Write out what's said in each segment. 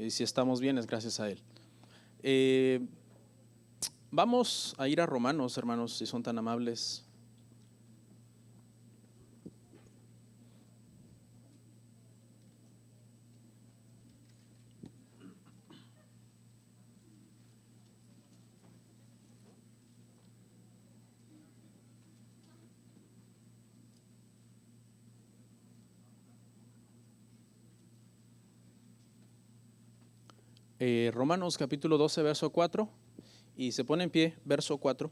Y si estamos bien es gracias a Él. Vamos a ir a Romanos, hermanos, si son tan amables. Romanos capítulo 12, verso 4. Y se pone en pie, verso 4.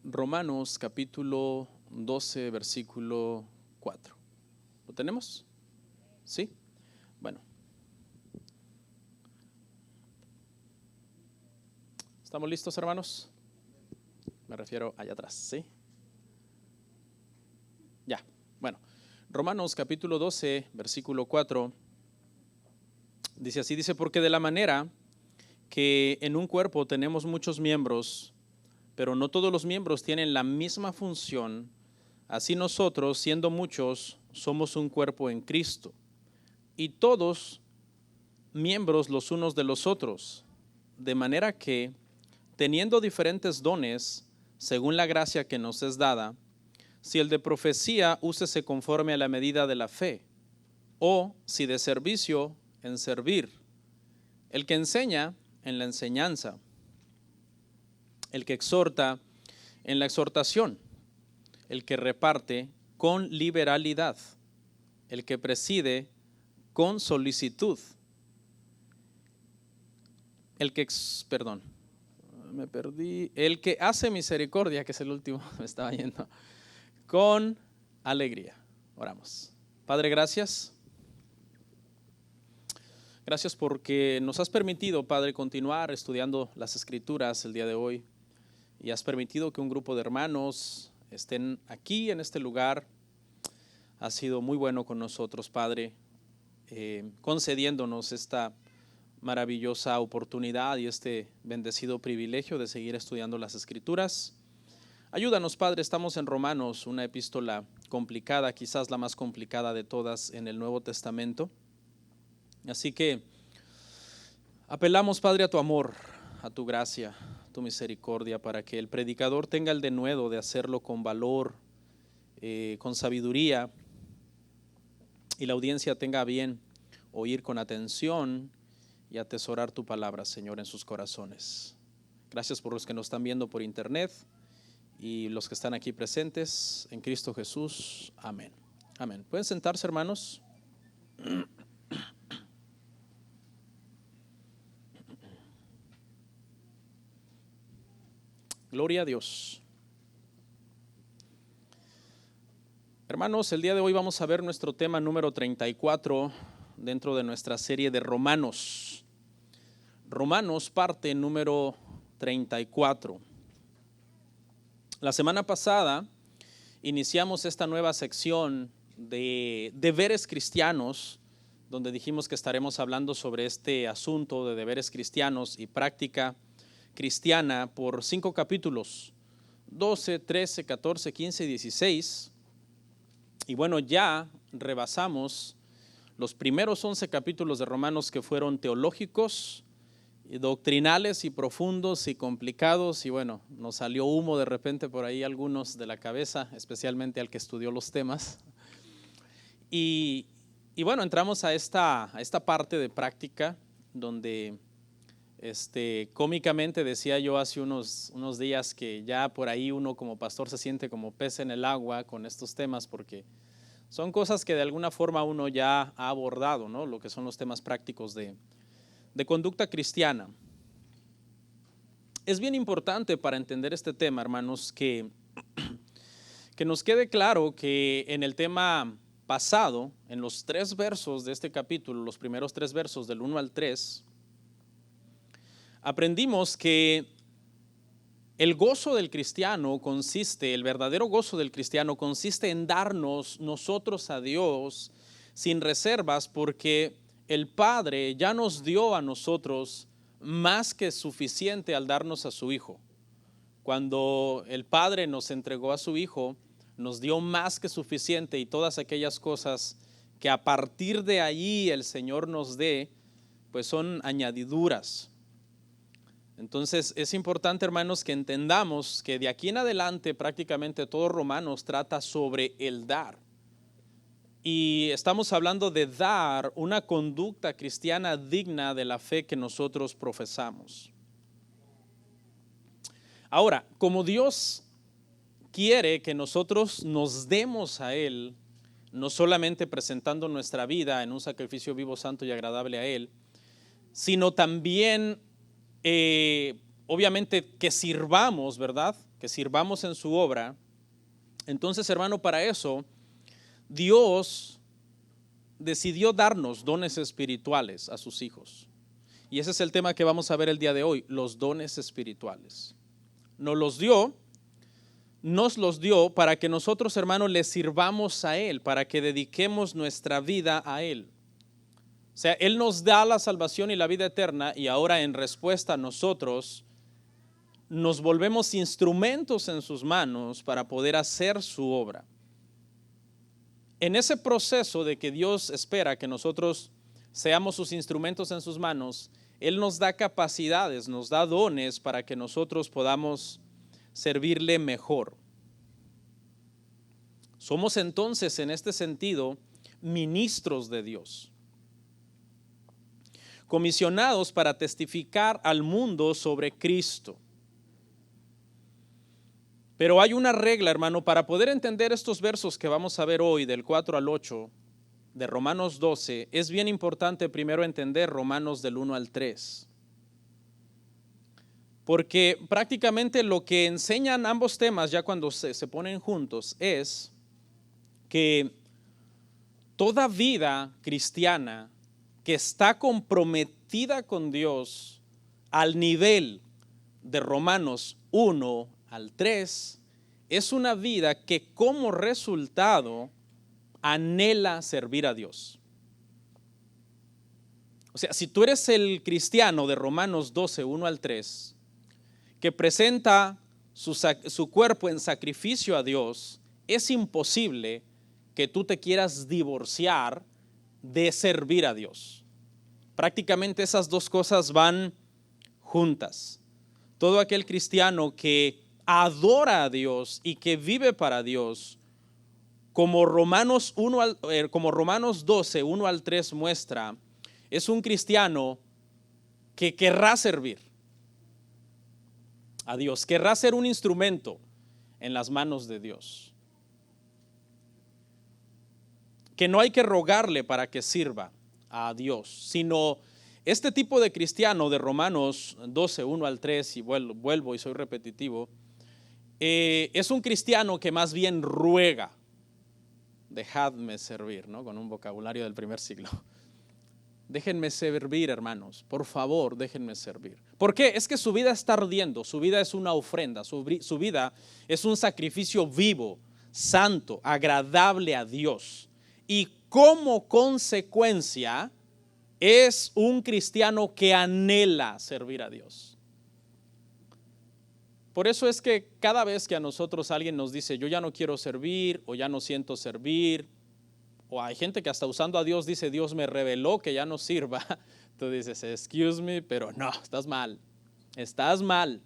Romanos capítulo 12, versículo 4. ¿Lo tenemos? ¿Sí? Bueno. ¿Estamos listos, hermanos? Me refiero allá atrás, ¿sí? Ya, bueno. Romanos capítulo 12, versículo 4. Dice así, dice, porque de la manera que en un cuerpo tenemos muchos miembros, pero no todos los miembros tienen la misma función, así nosotros, siendo muchos, somos un cuerpo en Cristo, y todos miembros los unos de los otros, de manera que, teniendo diferentes dones, según la gracia que nos es dada, si el de profecía, úsese conforme a la medida de la fe, o si de servicio, en servir, el que enseña, en la enseñanza, el que exhorta, en la exhortación, el que reparte, con liberalidad, el que preside, con solicitud, el que hace misericordia, que es el último, me estaba yendo, con alegría. Oramos. Padre, gracias. Gracias porque nos has permitido, Padre, continuar estudiando las Escrituras el día de hoy, y has permitido que un grupo de hermanos estén aquí en este lugar. Has sido muy bueno con nosotros, Padre, concediéndonos esta maravillosa oportunidad y este bendecido privilegio de seguir estudiando las Escrituras. Ayúdanos, Padre, estamos en Romanos, una epístola complicada, quizás la más complicada de todas en el Nuevo Testamento. Así que apelamos, Padre, a tu amor, a tu gracia, a tu misericordia, para que el predicador tenga el denuedo de hacerlo con valor, con sabiduría, y la audiencia tenga bien oír con atención y atesorar tu palabra, Señor, en sus corazones. Gracias por los que nos están viendo por internet y los que están aquí presentes, en Cristo Jesús. Amén. Amén. ¿Pueden sentarse, hermanos? Gloria a Dios. Hermanos, el día de hoy vamos a ver nuestro tema número 34 dentro de nuestra serie de Romanos. Romanos, parte número 34. La semana pasada iniciamos esta nueva sección de deberes cristianos, donde dijimos que estaremos hablando sobre este asunto de deberes cristianos y práctica cristiana por 5 capítulos, 12, 13, 14, 15 y 16. Y bueno, ya rebasamos los primeros 11 capítulos de Romanos, que fueron teológicos, y doctrinales y profundos y complicados, y bueno, nos salió humo de repente por ahí algunos de la cabeza, especialmente al que estudió los temas. Y bueno, entramos a esta parte de práctica donde cómicamente decía yo hace unos días que ya por ahí uno como pastor se siente como pez en el agua con estos temas, porque son cosas que de alguna forma uno ya ha abordado, ¿no? Lo que son los temas prácticos de conducta cristiana. Es bien importante para entender este tema, hermanos, que nos quede claro que en el tema pasado, en los 3 versos de este capítulo, los primeros 3 versos del 1 al 3, aprendimos que el gozo del cristiano consiste, el verdadero gozo del cristiano consiste en darnos nosotros a Dios sin reservas, porque el Padre ya nos dio a nosotros más que suficiente al darnos a su Hijo. Cuando el Padre nos entregó a su Hijo, nos dio más que suficiente, y todas aquellas cosas que a partir de allí el Señor nos dé, pues son añadiduras. Entonces es importante, hermanos, que entendamos que de aquí en adelante prácticamente todo Romanos trata sobre el dar. Y estamos hablando de dar una conducta cristiana digna de la fe que nosotros profesamos. Ahora, como Dios quiere que nosotros nos demos a Él, no solamente presentando nuestra vida en un sacrificio vivo, santo y agradable a Él, sino también, obviamente, que sirvamos, ¿verdad? Que sirvamos en su obra. Entonces, hermano, para eso, Dios decidió darnos dones espirituales a sus hijos. Y ese es el tema que vamos a ver el día de hoy, los dones espirituales. Nos los dio para que nosotros, hermanos, le sirvamos a Él, para que dediquemos nuestra vida a Él. O sea, Él nos da la salvación y la vida eterna, y ahora en respuesta nosotros nos volvemos instrumentos en sus manos para poder hacer su obra. En ese proceso de que Dios espera que nosotros seamos sus instrumentos en sus manos, Él nos da capacidades, nos da dones para que nosotros podamos servirle mejor. Somos entonces, en este sentido, ministros de Dios, comisionados para testificar al mundo sobre Cristo. Pero hay una regla, hermano, para poder entender estos versos que vamos a ver hoy, del 4 al 8 de Romanos 12, es bien importante primero entender Romanos del 1 al 3. Porque prácticamente lo que enseñan ambos temas ya cuando se ponen juntos es que toda vida cristiana que está comprometida con Dios al nivel de Romanos 1 al 3, es una vida que como resultado anhela servir a Dios. O sea, si tú eres el cristiano de Romanos 12, 1 al 3, que presenta su cuerpo en sacrificio a Dios, es imposible que tú te quieras divorciar de servir a Dios. Prácticamente esas dos cosas van juntas. Todo aquel cristiano que adora a Dios y que vive para Dios, como Romanos 12, 1 al 3 muestra, es un cristiano que querrá servir a Dios, querrá ser un instrumento en las manos de Dios. Que no hay que rogarle para que sirva a Dios, sino este tipo de cristiano de Romanos 12, 1 al 3, y vuelvo y soy repetitivo, es un cristiano que más bien ruega, dejadme servir, ¿no? Con un vocabulario del primer siglo. Déjenme servir, hermanos, por favor, déjenme servir. ¿Por qué? Es que su vida está ardiendo, su vida es una ofrenda, su vida es un sacrificio vivo, santo, agradable a Dios. Y como consecuencia es un cristiano que anhela servir a Dios. Por eso es que cada vez que a nosotros alguien nos dice, yo ya no quiero servir, o ya no siento servir, o hay gente que hasta usando a Dios dice, Dios me reveló que ya no sirva, tú dices, excuse me, pero no, estás mal, estás mal.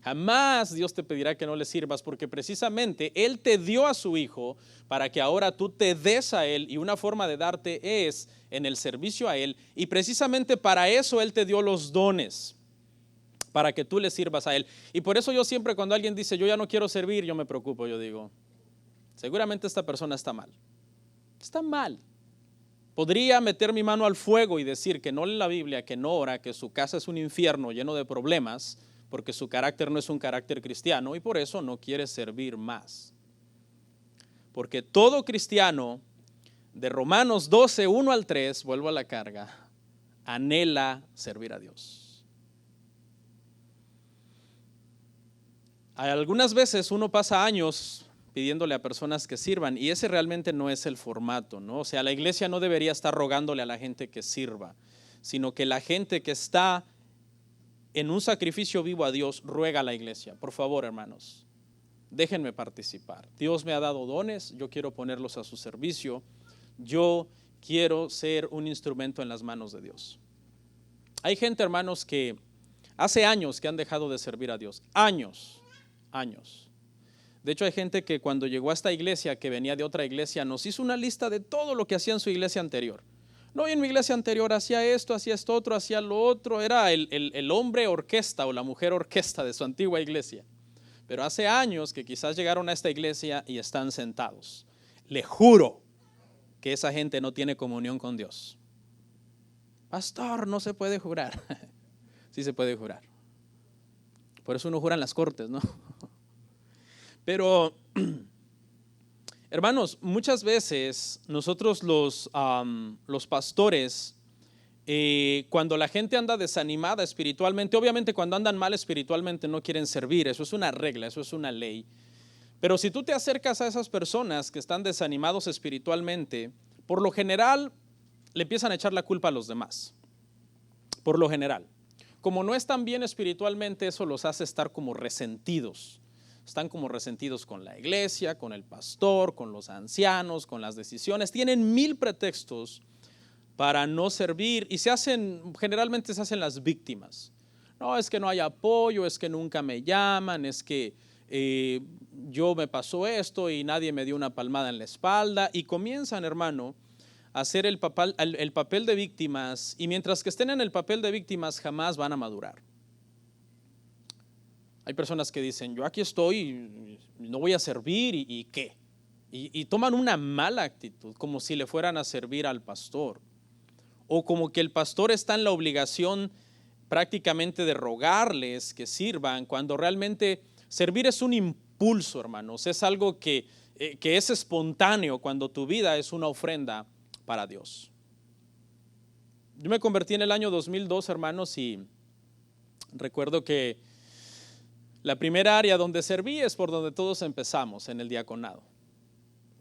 Jamás Dios te pedirá que no le sirvas, porque precisamente Él te dio a su Hijo para que ahora tú te des a Él, y una forma de darte es en el servicio a Él, y precisamente para eso Él te dio los dones, para que tú le sirvas a Él. Y por eso yo siempre, cuando alguien dice yo ya no quiero servir, yo me preocupo, yo digo, seguramente esta persona está mal. Está mal. Podría meter mi mano al fuego y decir que no lee la Biblia, que no ora, que su casa es un infierno lleno de problemas, porque su carácter no es un carácter cristiano y por eso no quiere servir más. Porque todo cristiano de Romanos 12, 1 al 3, vuelvo a la carga, anhela servir a Dios. Algunas veces uno pasa años pidiéndole a personas que sirvan, y ese realmente no es el formato, ¿no? O sea, la iglesia no debería estar rogándole a la gente que sirva, sino que la gente que está en un sacrificio vivo a Dios, ruega a la iglesia. Por favor, hermanos, déjenme participar. Dios me ha dado dones, yo quiero ponerlos a su servicio. Yo quiero ser un instrumento en las manos de Dios. Hay gente, hermanos, que hace años que han dejado de servir a Dios. Años. De hecho, hay gente que cuando llegó a esta iglesia, que venía de otra iglesia, nos hizo una lista de todo lo que hacía en su iglesia anterior. No, en mi iglesia anterior hacía esto otro, hacía lo otro. Era el hombre orquesta o la mujer orquesta de su antigua iglesia. Pero hace años que quizás llegaron a esta iglesia y están sentados. Le juro que esa gente no tiene comunión con Dios. Pastor, no se puede jurar. Sí se puede jurar. Por eso uno jura en las cortes, ¿no? Pero, hermanos, muchas veces nosotros los pastores, cuando la gente anda desanimada espiritualmente, obviamente cuando andan mal espiritualmente no quieren servir, eso es una regla, eso es una ley. Pero si tú te acercas a esas personas que están desanimados espiritualmente, por lo general le empiezan a echar la culpa a los demás. Por lo general. Como no están bien espiritualmente, eso los hace estar como resentidos. Están como resentidos con la iglesia, con el pastor, con los ancianos, con las decisiones. Tienen 1000 pretextos para no servir y generalmente se hacen las víctimas. No, es que no hay apoyo, es que nunca me llaman, es que yo me pasó esto y nadie me dio una palmada en la espalda. Y comienzan, hermano, a hacer el papel de víctimas, y mientras que estén en el papel de víctimas jamás van a madurar. Hay personas que dicen, yo aquí estoy, no voy a servir, ¿y qué? Y toman una mala actitud, como si le fueran a servir al pastor. O como que el pastor está en la obligación prácticamente de rogarles que sirvan, cuando realmente servir es un impulso, hermanos. Es algo que es espontáneo cuando tu vida es una ofrenda para Dios. Yo me convertí en el año 2002, hermanos, y recuerdo que la primera área donde serví es por donde todos empezamos, en el diaconado.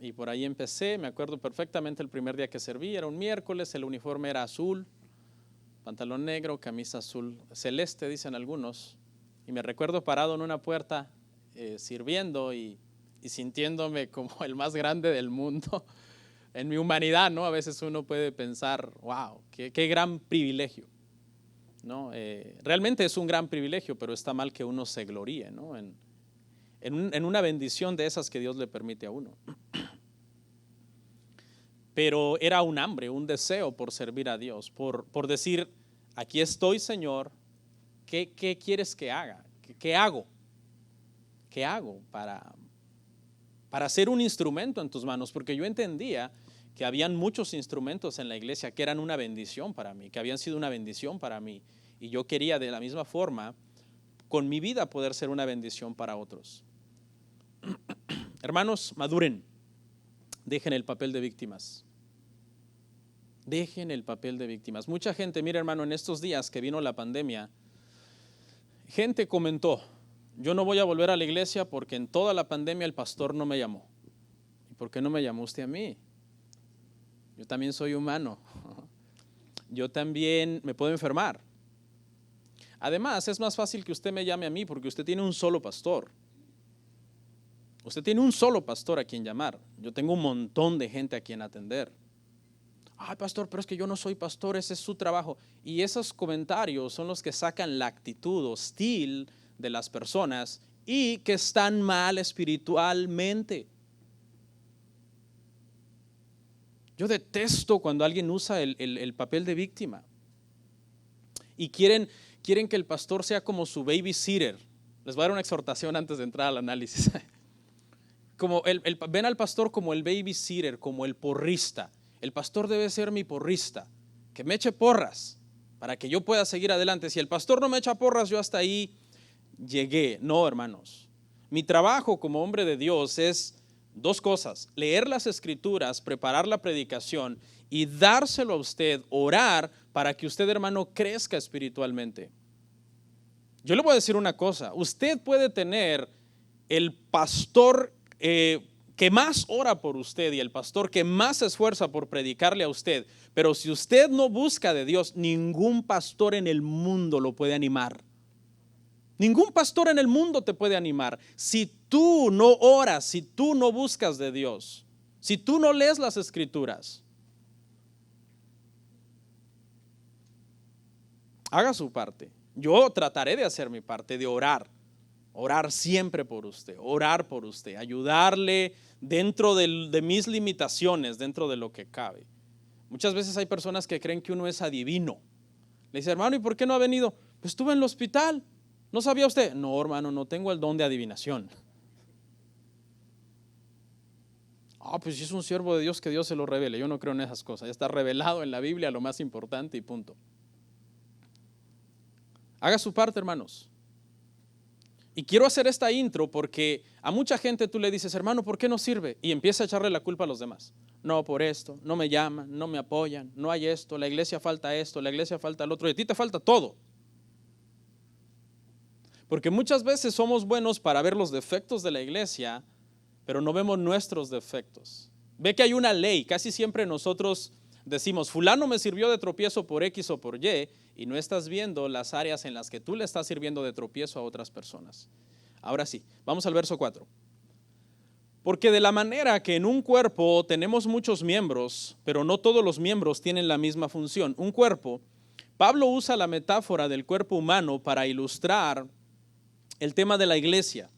Y por ahí empecé, me acuerdo perfectamente el primer día que serví, era un miércoles, el uniforme era azul, pantalón negro, camisa azul celeste, dicen algunos. Y me recuerdo parado en una puerta sirviendo y sintiéndome como el más grande del mundo. En mi humanidad, ¿no? A veces uno puede pensar, wow, qué gran privilegio. ¿No? Realmente es un gran privilegio, pero está mal que uno se gloríe, ¿no? en una bendición de esas que Dios le permite a uno. Pero era un hambre, un deseo por servir a Dios, por decir, aquí estoy, Señor, ¿qué quieres que haga? ¿Qué hago? ¿Qué hago para ser un instrumento en tus manos? Porque yo entendía que habían muchos instrumentos en la iglesia que eran una bendición para mí, que habían sido una bendición para mí. Y yo quería de la misma forma, con mi vida, poder ser una bendición para otros. Hermanos, maduren. Dejen el papel de víctimas. Dejen el papel de víctimas. Mucha gente, mira, hermano, en estos días que vino la pandemia, gente comentó, yo no voy a volver a la iglesia porque en toda la pandemia el pastor no me llamó. ¿Y por qué no me llamó usted a mí? Yo también soy humano. Yo también me puedo enfermar. Además, es más fácil que usted me llame a mí porque usted tiene un solo pastor. Usted tiene un solo pastor a quien llamar. Yo tengo un montón de gente a quien atender. Ay, pastor, pero es que yo no soy pastor, ese es su trabajo. Y esos comentarios son los que sacan la actitud hostil de las personas y que están mal espiritualmente. Yo detesto cuando alguien usa el papel de víctima y quieren que el pastor sea como su babysitter. Les voy a dar una exhortación antes de entrar al análisis. Ven al pastor como el babysitter, como el porrista. El pastor debe ser mi porrista, que me eche porras para que yo pueda seguir adelante. Si el pastor no me echa porras, yo hasta ahí llegué. No, hermanos. Mi trabajo como hombre de Dios es 2 cosas: leer las escrituras, preparar la predicación y dárselo a usted, orar para que usted, hermano, crezca espiritualmente. Yo le voy a decir una cosa: usted puede tener el pastor que más ora por usted y el pastor que más se esfuerza por predicarle a usted, pero si usted no busca de Dios, ningún pastor en el mundo lo puede animar. Ningún pastor en el mundo te puede animar. Si tú no oras, si tú no buscas de Dios, si tú no lees las Escrituras, haga su parte. Yo trataré de hacer mi parte, de orar. Orar siempre por usted, orar por usted, ayudarle dentro de mis limitaciones, dentro de lo que cabe. Muchas veces hay personas que creen que uno es adivino. Le dice, hermano, ¿y por qué no ha venido? Pues estuve en el hospital. ¿No sabía usted? No, hermano, no tengo el don de adivinación. Pues si es un siervo de Dios, que Dios se lo revele. Yo no creo en esas cosas. Ya está revelado en la Biblia lo más importante y punto. Haga su parte, hermanos. Y quiero hacer esta intro porque a mucha gente tú le dices, hermano, ¿por qué no sirve? Y empieza a echarle la culpa a los demás. No, por esto, no me llaman, no me apoyan, no hay esto, la iglesia falta esto, la iglesia falta el otro, y a ti te falta todo. Porque muchas veces somos buenos para ver los defectos de la iglesia, pero no vemos nuestros defectos. Ve que hay una ley, casi siempre nosotros decimos, fulano me sirvió de tropiezo por X o por Y no estás viendo las áreas en las que tú le estás sirviendo de tropiezo a otras personas. Ahora sí, vamos al verso 4. Porque de la manera que en un cuerpo tenemos muchos miembros, pero no todos los miembros tienen la misma función. Un cuerpo, Pablo usa la metáfora del cuerpo humano para ilustrar el tema de la iglesia.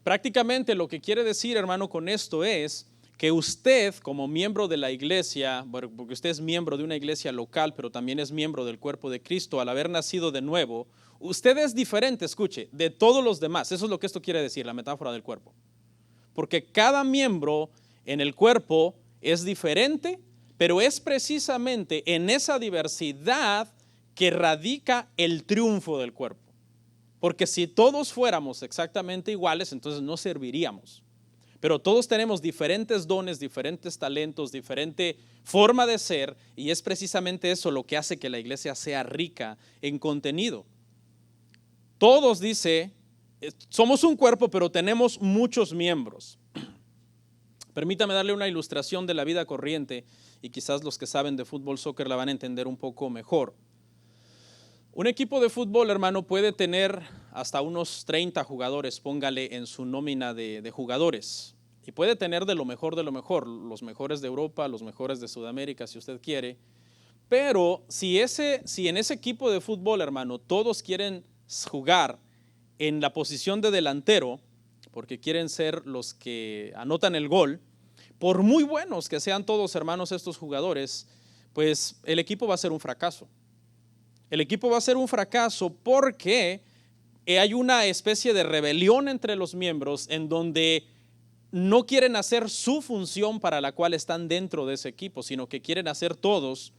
Prácticamente lo que quiere decir, hermano, con esto es que usted, como miembro de la iglesia, porque usted es miembro de una iglesia local, pero también es miembro del cuerpo de Cristo, al haber nacido de nuevo, usted es diferente, escuche, de todos los demás. Eso es lo que esto quiere decir, la metáfora del cuerpo. Porque cada miembro en el cuerpo es diferente, pero es precisamente en esa diversidad que radica el triunfo del cuerpo. Porque si todos fuéramos exactamente iguales, entonces no serviríamos. Pero todos tenemos diferentes dones, diferentes talentos, diferente forma de ser, y es precisamente eso lo que hace que la iglesia sea rica en contenido. Todos, dice, somos un cuerpo, pero tenemos muchos miembros. Permítame darle una ilustración de la vida corriente, y quizás los que saben de fútbol, soccer la van a entender un poco mejor. Un equipo de fútbol, hermano, puede tener hasta unos 30 jugadores, póngale en su nómina de jugadores. Y puede tener de lo mejor, los mejores de Europa, los mejores de Sudamérica, si usted quiere. Pero si en ese equipo de fútbol, hermano, todos quieren jugar en la posición de delantero, porque quieren ser los que anotan el gol, por muy buenos que sean todos, hermanos, estos jugadores, pues el equipo va a ser un fracaso. El equipo va a ser un fracaso porque hay una especie de rebelión entre los miembros en donde no quieren hacer su función para la cual están dentro de ese equipo, sino que quieren hacer todos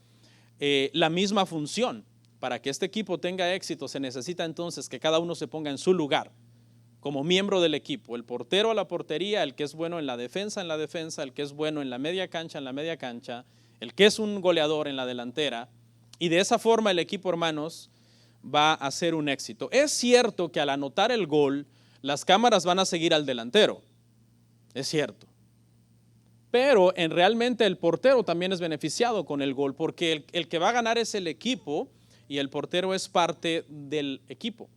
la misma función. Para que este equipo tenga éxito se necesita entonces que cada uno se ponga en su lugar como miembro del equipo. El portero a la portería, el que es bueno en la defensa, el que es bueno en la media cancha, el que es un goleador en la delantera. Y de esa forma el equipo, hermanos, va a ser un éxito. Es cierto que al anotar el gol, las cámaras van a seguir al delantero. Es cierto. Pero realmente el portero también es beneficiado con el gol, porque el que va a ganar es el equipo y el portero es parte del equipo.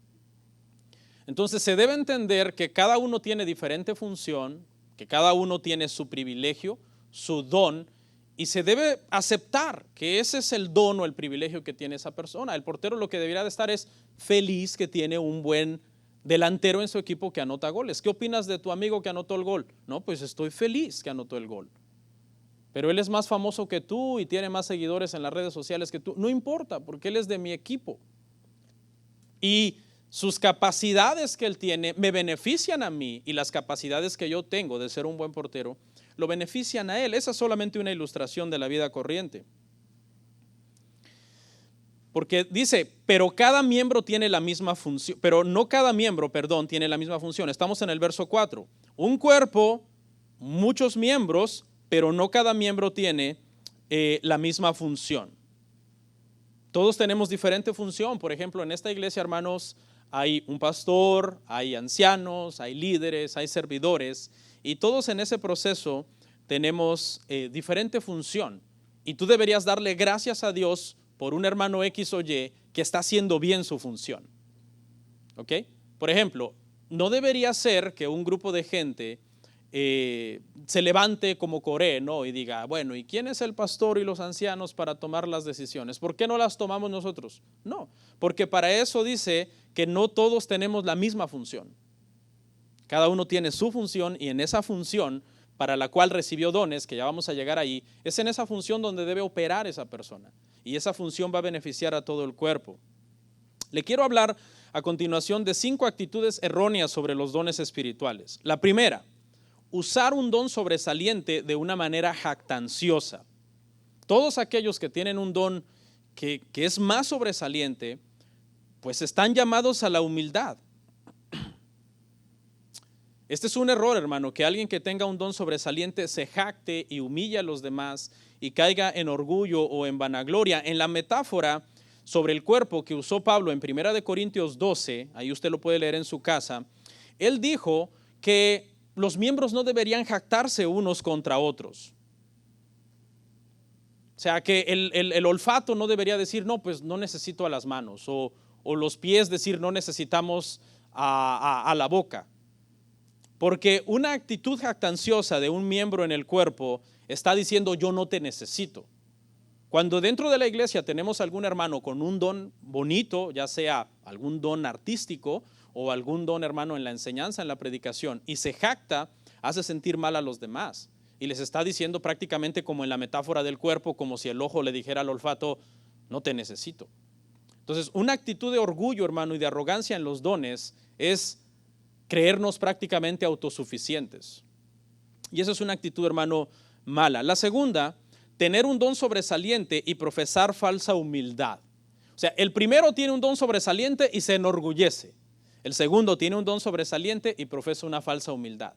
Entonces se debe entender que cada uno tiene diferente función, que cada uno tiene su privilegio, su don, y se debe aceptar que ese es el don o el privilegio que tiene esa persona. El portero lo que debería de estar es feliz que tiene un buen delantero en su equipo que anota goles. ¿Qué opinas de tu amigo que anotó el gol? No, pues estoy feliz que anotó el gol. Pero él es más famoso que tú y tiene más seguidores en las redes sociales que tú. No importa, porque él es de mi equipo. Y sus capacidades que él tiene me benefician a mí, y las capacidades que yo tengo de ser un buen portero lo benefician a él. Esa es solamente una ilustración de la vida corriente. Porque dice, pero cada miembro tiene la misma función, pero no cada miembro, tiene la misma función. Estamos en el verso 4. Un cuerpo, muchos miembros, pero no cada miembro tiene la misma función. Todos tenemos diferente función. Por ejemplo, en esta iglesia, hermanos, hay un pastor, hay ancianos, hay líderes, hay servidores, y todos en ese proceso tenemos diferente función. Y tú deberías darle gracias a Dios por un hermano X o Y que está haciendo bien su función. ¿Ok? Por ejemplo, no debería ser que un grupo de gente se levante como Coré, ¿no? Y diga, bueno, ¿y quién es el pastor y los ancianos para tomar las decisiones? ¿Por qué no las tomamos nosotros? No, porque para eso dice que no todos tenemos la misma función. Cada uno tiene su función y en esa función para la cual recibió dones, que ya vamos a llegar ahí, es en esa función donde debe operar esa persona. Y esa función va a beneficiar a todo el cuerpo. Le quiero hablar a continuación de 5 actitudes erróneas sobre los dones espirituales. La primera, usar un don sobresaliente de una manera jactanciosa. Todos aquellos que tienen un don que es más sobresaliente, pues están llamados a la humildad. Este es un error, hermano, que alguien que tenga un don sobresaliente se jacte y humille a los demás y caiga en orgullo o en vanagloria. En la metáfora sobre el cuerpo que usó Pablo en 1 Corintios 12, ahí usted lo puede leer en su casa, él dijo que los miembros no deberían jactarse unos contra otros. O sea, que el olfato no debería decir, no, pues no necesito a las manos, o los pies decir, no necesitamos a la boca. Porque una actitud jactanciosa de un miembro en el cuerpo está diciendo, yo no te necesito. Cuando dentro de la iglesia tenemos algún hermano con un don bonito, ya sea algún don artístico o algún don, hermano, en la enseñanza, en la predicación, y se jacta, hace sentir mal a los demás. Y les está diciendo prácticamente como en la metáfora del cuerpo, como si el ojo le dijera al olfato, no te necesito. Entonces, una actitud de orgullo, hermano, y de arrogancia en los dones es creernos prácticamente autosuficientes. Y esa es una actitud, hermano, mala. La segunda, tener un don sobresaliente y profesar falsa humildad. O sea, el primero tiene un don sobresaliente y se enorgullece. El segundo tiene un don sobresaliente y profesa una falsa humildad.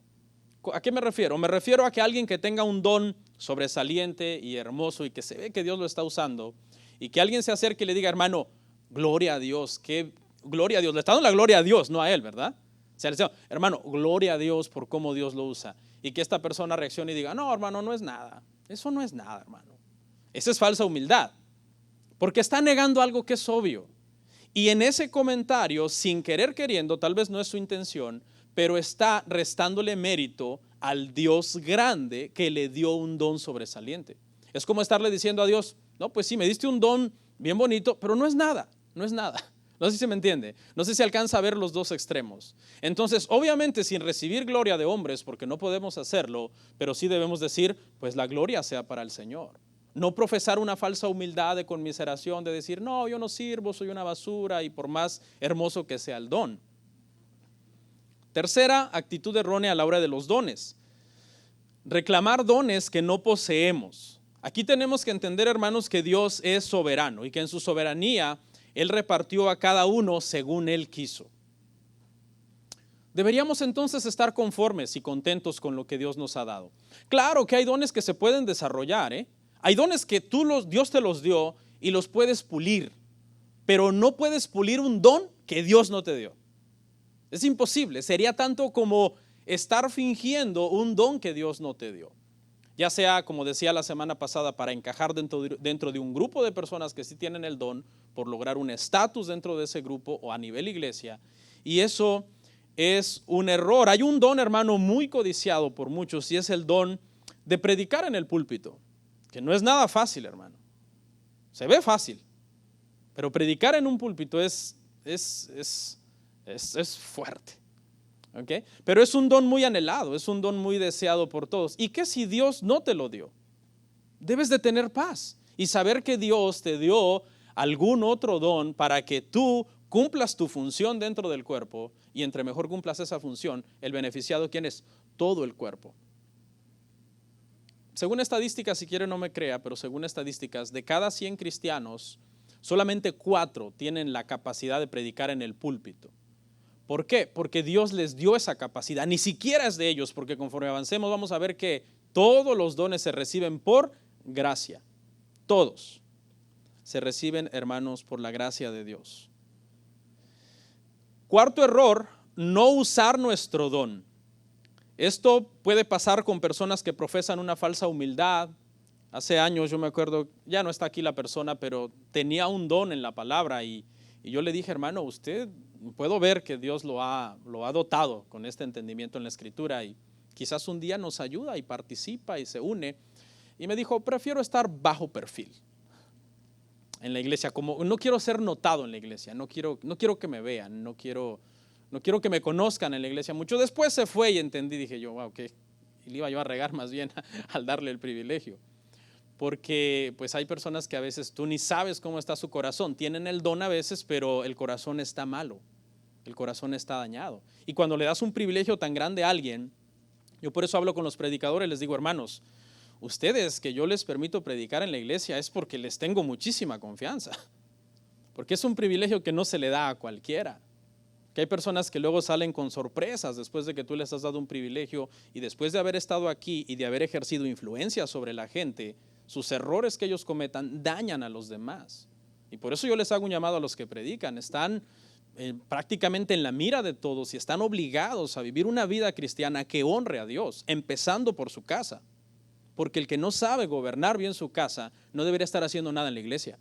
¿A qué me refiero? Me refiero a que alguien que tenga un don sobresaliente y hermoso y que se ve que Dios lo está usando y que alguien se acerque y le diga, hermano, gloria a Dios, que gloria a Dios. Le está dando la gloria a Dios, no a él, ¿verdad? O sea, le dice, hermano, gloria a Dios por cómo Dios lo usa. Y que esta persona reaccione y diga, no, hermano, no es nada. Eso no es nada, hermano. Esa es falsa humildad. Porque está negando algo que es obvio. Y en ese comentario, sin querer queriendo, tal vez no es su intención, pero está restándole mérito al Dios grande que le dio un don sobresaliente. Es como estarle diciendo a Dios, no, pues sí, me diste un don bien bonito, pero no es nada, no es nada. No sé si se me entiende, no sé si alcanza a ver los dos extremos. Entonces, obviamente, sin recibir gloria de hombres, porque no podemos hacerlo, pero sí debemos decir, pues la gloria sea para el Señor. No profesar una falsa humildad de conmiseración, de decir, no, yo no sirvo, soy una basura, y por más hermoso que sea el don. Tercera actitud errónea a la hora de los dones. Reclamar dones que no poseemos. Aquí tenemos que entender, hermanos, que Dios es soberano y que en su soberanía Él repartió a cada uno según Él quiso. Deberíamos entonces estar conformes y contentos con lo que Dios nos ha dado. Claro que hay dones que se pueden desarrollar, ¿eh? Hay dones que Dios te los dio y los puedes pulir, pero no puedes pulir un don que Dios no te dio. Es imposible, sería tanto como estar fingiendo un don que Dios no te dio. Ya sea, como decía la semana pasada, para encajar dentro de un grupo de personas que sí tienen el don, por lograr un estatus dentro de ese grupo o a nivel iglesia. Y eso es un error. Hay un don, hermano, muy codiciado por muchos y es el don de predicar en el púlpito, que no es nada fácil, hermano. Se ve fácil, pero predicar en un púlpito es fuerte. ¿Okay? Pero es un don muy anhelado, es un don muy deseado por todos. ¿Y qué si Dios no te lo dio? Debes de tener paz y saber que Dios te dio algún otro don para que tú cumplas tu función dentro del cuerpo, y entre mejor cumplas esa función, el beneficiado, ¿quién es? Todo el cuerpo. Según estadísticas, si quiere no me crea, pero según estadísticas, de cada 100 cristianos, solamente 4 tienen la capacidad de predicar en el púlpito. ¿Por qué? Porque Dios les dio esa capacidad, ni siquiera es de ellos, porque conforme avancemos vamos a ver que todos los dones se reciben por gracia. Todos se reciben, hermanos, por la gracia de Dios. Cuarto error, no usar nuestro don. Esto puede pasar con personas que profesan una falsa humildad. Hace años yo me acuerdo, ya no está aquí la persona, pero tenía un don en la palabra y yo le dije, hermano, usted puedo ver que Dios lo ha dotado con este entendimiento en la Escritura y quizás un día nos ayuda y participa y se une. Y me dijo, prefiero estar bajo perfil en la iglesia, como no quiero ser notado en la iglesia, no quiero que me vean, no quiero que me conozcan en la iglesia mucho. Después se fue y entendí, dije yo, wow, que le iba yo a regar más bien al darle el privilegio. Porque pues hay personas que a veces tú ni sabes cómo está su corazón, tienen el don a veces, pero el corazón está malo, el corazón está dañado. Y cuando le das un privilegio tan grande a alguien, yo por eso hablo con los predicadores, les digo, hermanos, ustedes que yo les permito predicar en la iglesia es porque les tengo muchísima confianza, porque es un privilegio que no se le da a cualquiera. Que hay personas que luego salen con sorpresas después de que tú les has dado un privilegio y después de haber estado aquí y de haber ejercido influencia sobre la gente, sus errores que ellos cometan dañan a los demás. Y por eso yo les hago un llamado a los que predican. Están prácticamente en la mira de todos y están obligados a vivir una vida cristiana que honre a Dios, empezando por su casa. Porque el que no sabe gobernar bien su casa no debería estar haciendo nada en la iglesia.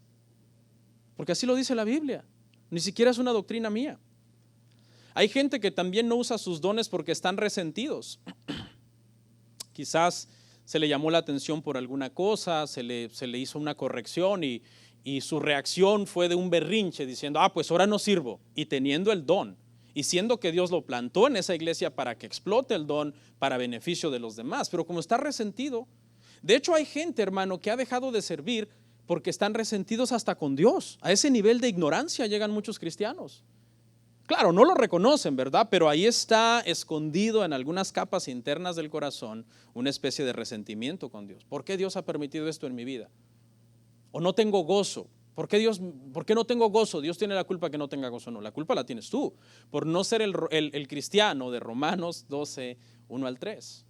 Porque así lo dice la Biblia. Ni siquiera es una doctrina mía. Hay gente que también no usa sus dones porque están resentidos. Quizás se le llamó la atención por alguna cosa, se le hizo una corrección y su reacción fue de un berrinche diciendo, pues ahora no sirvo. Y teniendo el don y siendo que Dios lo plantó en esa iglesia para que explote el don para beneficio de los demás. Pero como está resentido, de hecho hay gente, hermano, que ha dejado de servir porque están resentidos hasta con Dios. A ese nivel de ignorancia llegan muchos cristianos. Claro, no lo reconocen, ¿verdad? Pero ahí está escondido en algunas capas internas del corazón una especie de resentimiento con Dios. ¿Por qué Dios ha permitido esto en mi vida? O no tengo gozo. ¿Por qué no tengo gozo? Dios tiene la culpa que no tenga gozo. No, la culpa la tienes tú por no ser el cristiano de Romanos 12, 1 al 3.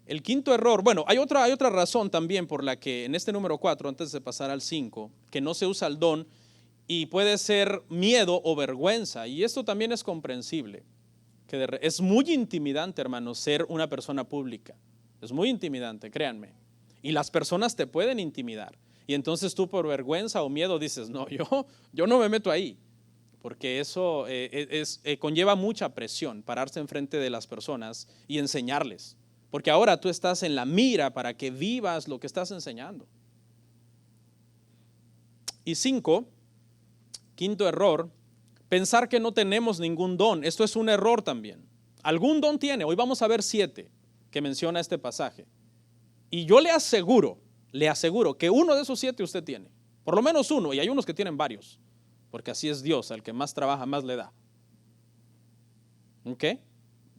El quinto error, bueno, hay otra razón también por la que en este número 4, antes de pasar al 5, que no se usa el don, y puede ser miedo o vergüenza, y esto también es comprensible, que es muy intimidante, hermano, ser una persona pública, es muy intimidante, créanme, y las personas te pueden intimidar, y entonces tú por vergüenza o miedo dices, no, yo no me meto ahí, porque eso conlleva mucha presión, pararse enfrente de las personas y enseñarles, porque ahora tú estás en la mira para que vivas lo que estás enseñando. Y 5, quinto error, pensar que no tenemos ningún don. Esto es un error también. Algún don tiene. Hoy vamos a ver 7 que menciona este pasaje. Y yo le aseguro que uno de esos 7 usted tiene. Por lo menos uno, y hay unos que tienen varios. Porque así es Dios, al que más trabaja, más le da. ¿Ok?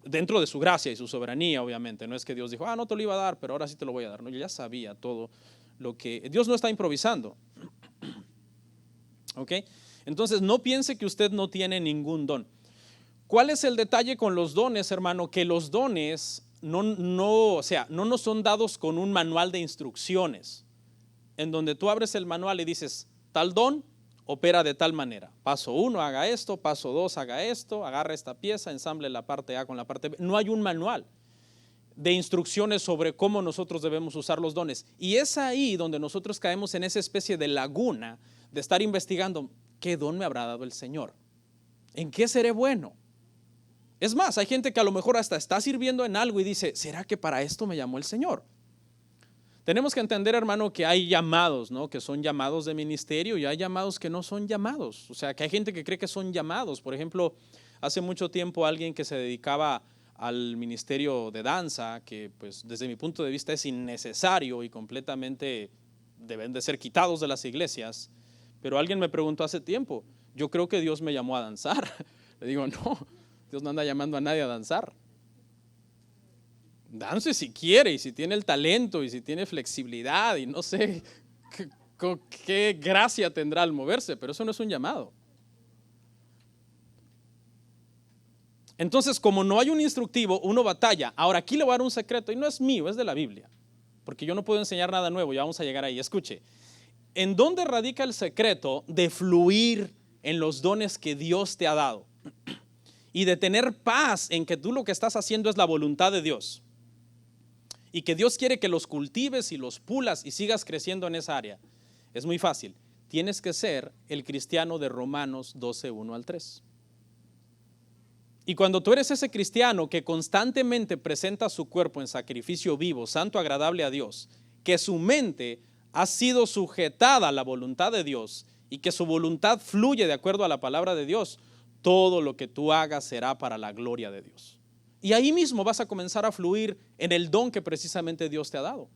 Dentro de su gracia y su soberanía, obviamente. No es que Dios dijo, no te lo iba a dar, pero ahora sí te lo voy a dar. No, yo ya sabía todo lo que... Dios no está improvisando. ¿Ok? Entonces no piense que usted no tiene ningún don. ¿Cuál es el detalle con los dones, hermano? Que los dones no nos son dados con un manual de instrucciones, en donde tú abres el manual y dices, tal don opera de tal manera. Paso 1, haga esto. Paso 2, haga esto. Agarra esta pieza, ensamble la parte A con la parte B. No hay un manual de instrucciones sobre cómo nosotros debemos usar los dones. Y es ahí donde nosotros caemos en esa especie de laguna de estar investigando, ¿qué don me habrá dado el Señor? ¿En qué seré bueno? Es más, hay gente que a lo mejor hasta está sirviendo en algo y dice, ¿será que para esto me llamó el Señor? Tenemos que entender, hermano, que hay llamados, ¿no? Que son llamados de ministerio y hay llamados que no son llamados. O sea, que hay gente que cree que son llamados. Por ejemplo, hace mucho tiempo alguien que se dedicaba al ministerio de danza, que pues desde mi punto de vista es innecesario y completamente deben de ser quitados de las iglesias. Pero alguien me preguntó hace tiempo, yo creo que Dios me llamó a danzar. Le digo, no, Dios no anda llamando a nadie a danzar. Dance si quiere y si tiene el talento y si tiene flexibilidad y no sé qué gracia tendrá al moverse, pero eso no es un llamado. Entonces, como no hay un instructivo, uno batalla. Ahora, aquí le voy a dar un secreto y no es mío, es de la Biblia, porque yo no puedo enseñar nada nuevo, ya vamos a llegar ahí. Escuche. ¿En dónde radica el secreto de fluir en los dones que Dios te ha dado? Y de tener paz en que tú lo que estás haciendo es la voluntad de Dios. Y que Dios quiere que los cultives y los pulas y sigas creciendo en esa área. Es muy fácil. Tienes que ser el cristiano de Romanos 12, 1 al 3. Y cuando tú eres ese cristiano que constantemente presenta su cuerpo en sacrificio vivo, santo, agradable a Dios, que su mente ha sido sujetada a la voluntad de Dios y que su voluntad fluye de acuerdo a la palabra de Dios, todo lo que tú hagas será para la gloria de Dios. Y ahí mismo vas a comenzar a fluir en el don que precisamente Dios te ha dado.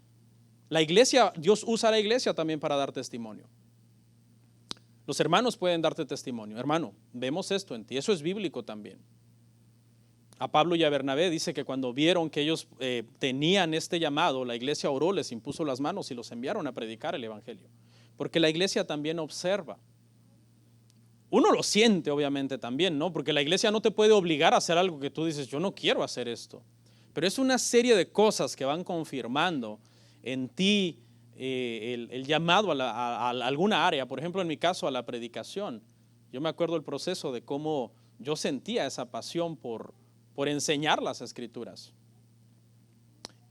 La iglesia, Dios usa la iglesia también para dar testimonio. Los hermanos pueden darte testimonio. Hermano, vemos esto en ti, eso es bíblico también. A Pablo y a Bernabé dice que cuando vieron que ellos tenían este llamado, la iglesia oró, les impuso las manos y los enviaron a predicar el evangelio. Porque la iglesia también observa. Uno lo siente obviamente también, ¿no? Porque la iglesia no te puede obligar a hacer algo que tú dices, yo no quiero hacer esto. Pero es una serie de cosas que van confirmando en ti el llamado a alguna área. Por ejemplo, en mi caso, a la predicación. Yo me acuerdo el proceso de cómo yo sentía esa pasión por enseñar las escrituras.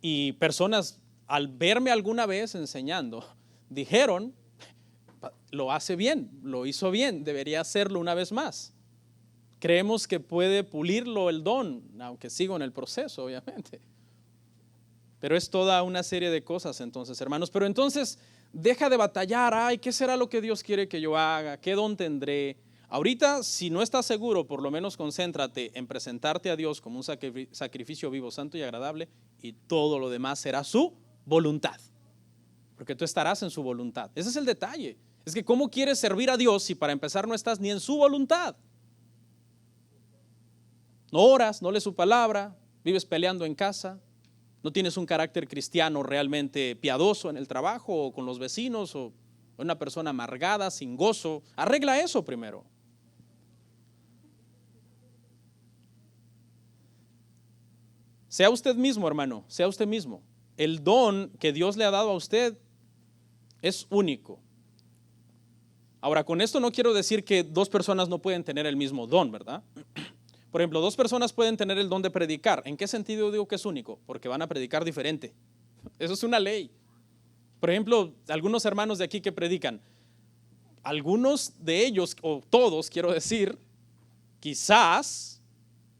Y personas al verme alguna vez enseñando, dijeron, lo hace bien, lo hizo bien, debería hacerlo una vez más. Creemos que puede pulirlo el don, aunque sigo en el proceso, obviamente. Pero es toda una serie de cosas entonces, hermanos. Pero entonces, deja de batallar, ay, ¿qué será lo que Dios quiere que yo haga? ¿Qué don tendré? Ahorita, si no estás seguro, por lo menos concéntrate en presentarte a Dios como un sacrificio vivo, santo y agradable, y todo lo demás será su voluntad, porque tú estarás en su voluntad. Ese es el detalle. Es que ¿cómo quieres servir a Dios si para empezar no estás ni en su voluntad? No oras, no lees su palabra, vives peleando en casa, no tienes un carácter cristiano realmente piadoso en el trabajo o con los vecinos, o una persona amargada, sin gozo. Arregla eso primero. Sea usted mismo, hermano, sea usted mismo. El don que Dios le ha dado a usted es único. Ahora, con esto no quiero decir que dos personas no pueden tener el mismo don, ¿verdad? Por ejemplo, dos personas pueden tener el don de predicar. ¿En qué sentido digo que es único? Porque van a predicar diferente. Eso es una ley. Por ejemplo, algunos hermanos de aquí que predican, algunos de ellos, o todos quiero decir, quizás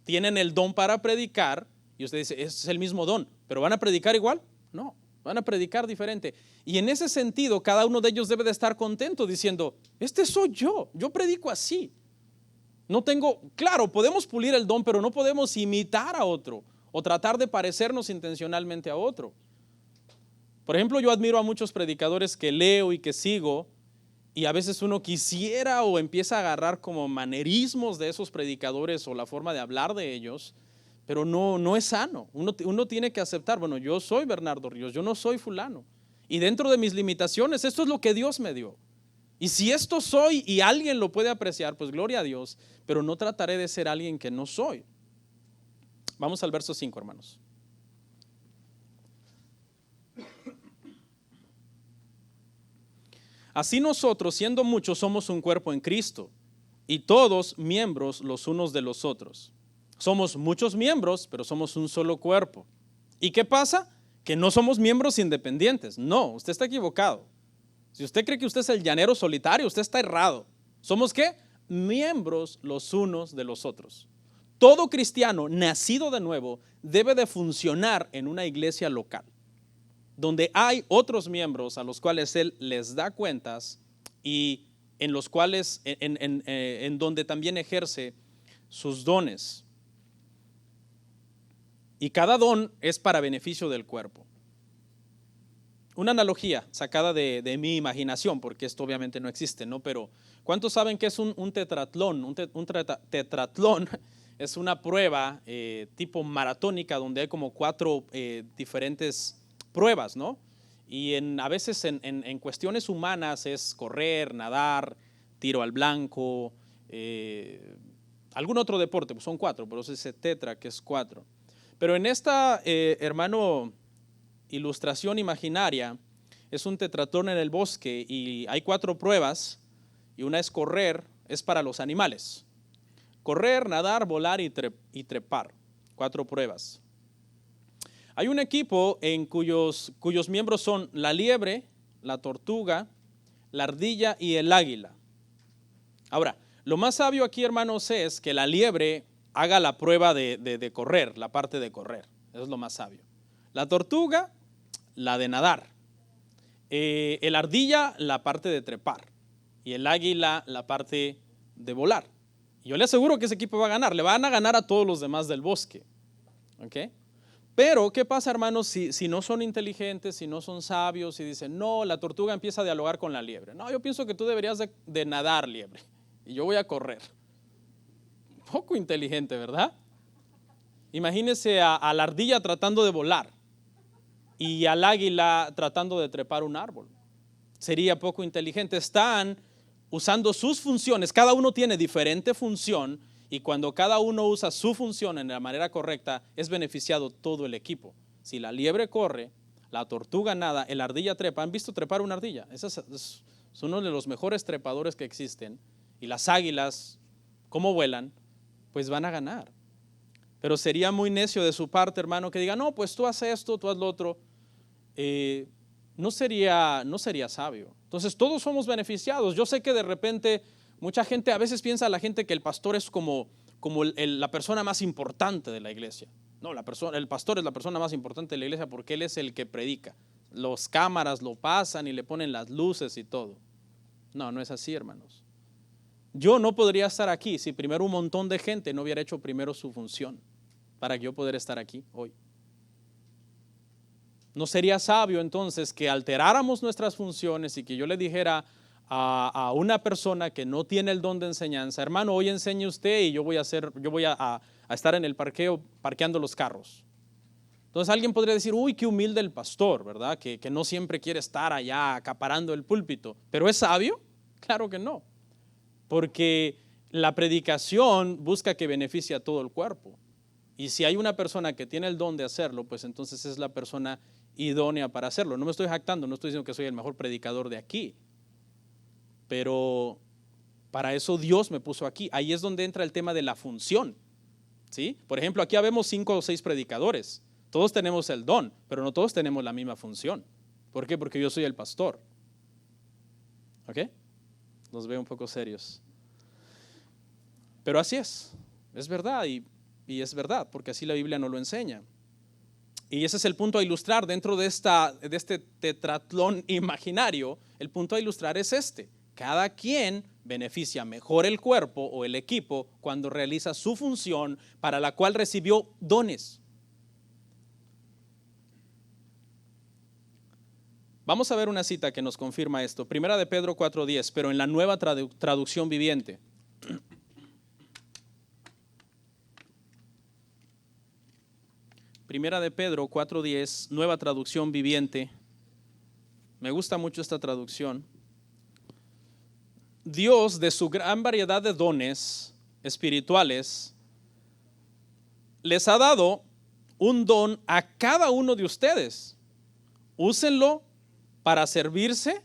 tienen el don para predicar. Y usted dice, es el mismo don, ¿pero van a predicar igual? No, van a predicar diferente. Y en ese sentido, cada uno de ellos debe de estar contento diciendo, este soy yo predico así. No tengo, claro, podemos pulir el don, pero no podemos imitar a otro o tratar de parecernos intencionalmente a otro. Por ejemplo, yo admiro a muchos predicadores que leo y que sigo, y a veces uno quisiera o empieza a agarrar como manerismos de esos predicadores o la forma de hablar de ellos. Pero no es sano. Uno tiene que aceptar, bueno, yo soy Bernardo Ríos, yo no soy fulano. Y dentro de mis limitaciones, esto es lo que Dios me dio. Y si esto soy y alguien lo puede apreciar, pues gloria a Dios, pero no trataré de ser alguien que no soy. Vamos al verso 5, hermanos. Así nosotros, siendo muchos, somos un cuerpo en Cristo, y todos miembros los unos de los otros. Somos muchos miembros, pero somos un solo cuerpo. ¿Y qué pasa? Que no somos miembros independientes. No, usted está equivocado. Si usted cree que usted es el llanero solitario, usted está errado. ¿Somos qué? Miembros los unos de los otros. Todo cristiano nacido de nuevo debe de funcionar en una iglesia local, donde hay otros miembros a los cuales él les da cuentas y en los cuales, en donde también ejerce sus dones. Y cada don es para beneficio del cuerpo. Una analogía sacada de mi imaginación, porque esto obviamente no existe, ¿no? Pero ¿cuántos saben qué es un tetratlón? Un tetratlón es una prueba tipo maratónica donde hay como 4 diferentes pruebas, ¿no? Y a veces en cuestiones humanas es correr, nadar, tiro al blanco, algún otro deporte, pues son 4, pero es ese tetra que es 4. Pero en esta, hermano, ilustración imaginaria, es un tetratlón en el bosque y hay 4 pruebas y una es correr, es para los animales. Correr, nadar, volar y trepar, 4 pruebas. Hay un equipo en cuyos miembros son la liebre, la tortuga, la ardilla y el águila. Ahora, lo más sabio aquí, hermanos, es que la liebre haga la prueba de correr, la parte de correr. Eso es lo más sabio. La tortuga, la de nadar. El ardilla, la parte de trepar. Y el águila, la parte de volar. Yo le aseguro que ese equipo va a ganar. Le van a ganar a todos los demás del bosque. ¿Ok? Pero, ¿qué pasa, hermanos, si no son inteligentes, si no son sabios, y dicen, no, la tortuga empieza a dialogar con la liebre? No, yo pienso que tú deberías de nadar, liebre, y yo voy a correr. Poco inteligente, ¿verdad? Imagínese a la ardilla tratando de volar y al águila tratando de trepar un árbol. Sería poco inteligente. Están usando sus funciones, cada uno tiene diferente función, y cuando cada uno usa su función en la manera correcta, es beneficiado todo el equipo. Si la liebre corre, la tortuga nada, el ardilla trepa. ¿Han visto trepar una ardilla? Ese es uno de los mejores trepadores que existen. Y las águilas, ¿cómo vuelan? Pues van a ganar. Pero sería muy necio de su parte, hermano, que diga, no, pues tú haces esto, tú haz lo otro. No sería sabio. Entonces todos somos beneficiados. Yo sé que de repente mucha gente, a veces piensa la gente que el pastor es como la persona más importante de la iglesia. No, el pastor es la persona más importante de la iglesia porque él es el que predica. Los cámaras lo pasan y le ponen las luces y todo. No, no es así, hermanos. Yo no podría estar aquí si primero un montón de gente no hubiera hecho primero su función para que yo pudiera estar aquí hoy. No sería sabio entonces que alteráramos nuestras funciones y que yo le dijera a una persona que no tiene el don de enseñanza, hermano, hoy enseñe usted y yo voy a estar en el parqueo parqueando los carros. Entonces alguien podría decir, uy, qué humilde el pastor, ¿verdad? Que no siempre quiere estar allá acaparando el púlpito. ¿Pero es sabio? Claro que no. Porque la predicación busca que beneficie a todo el cuerpo. Y si hay una persona que tiene el don de hacerlo, pues entonces es la persona idónea para hacerlo. No me estoy jactando, no estoy diciendo que soy el mejor predicador de aquí. Pero para eso Dios me puso aquí. Ahí es donde entra el tema de la función. ¿Sí? Por ejemplo, aquí habemos 5 o 6 predicadores. Todos tenemos el don, pero no todos tenemos la misma función. ¿Por qué? Porque yo soy el pastor. ¿Ok? Los veo un poco serios. Pero así es verdad y es verdad, porque así la Biblia nos lo enseña. Y ese es el punto a ilustrar dentro de este tetratlón imaginario. El punto a ilustrar es este. Cada quien beneficia mejor el cuerpo o el equipo cuando realiza su función para la cual recibió dones. Vamos a ver una cita que nos confirma esto. Primera de Pedro 4:10, pero en la nueva traducción viviente. Primera de Pedro 4:10, nueva traducción viviente. Me gusta mucho esta traducción. Dios, de su gran variedad de dones espirituales, les ha dado un don a cada uno de ustedes. Úsenlo para servirse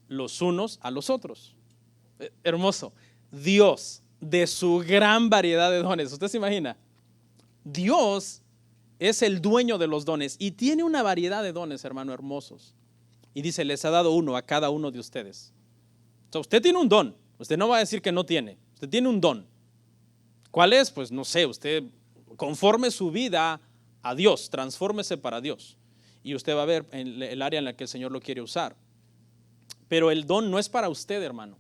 los unos a los otros. Hermoso. Dios, de su gran variedad de dones. ¿Usted se imagina? Dios es el dueño de los dones y tiene una variedad de dones, hermano, hermosos. Y dice, les ha dado uno a cada uno de ustedes. O sea, usted tiene un don. Usted no va a decir que no tiene. Usted tiene un don. ¿Cuál es? Pues no sé, usted conforme su vida a Dios, transfórmese para Dios. Y usted va a ver en el área en la que el Señor lo quiere usar. Pero el don no es para usted, hermano.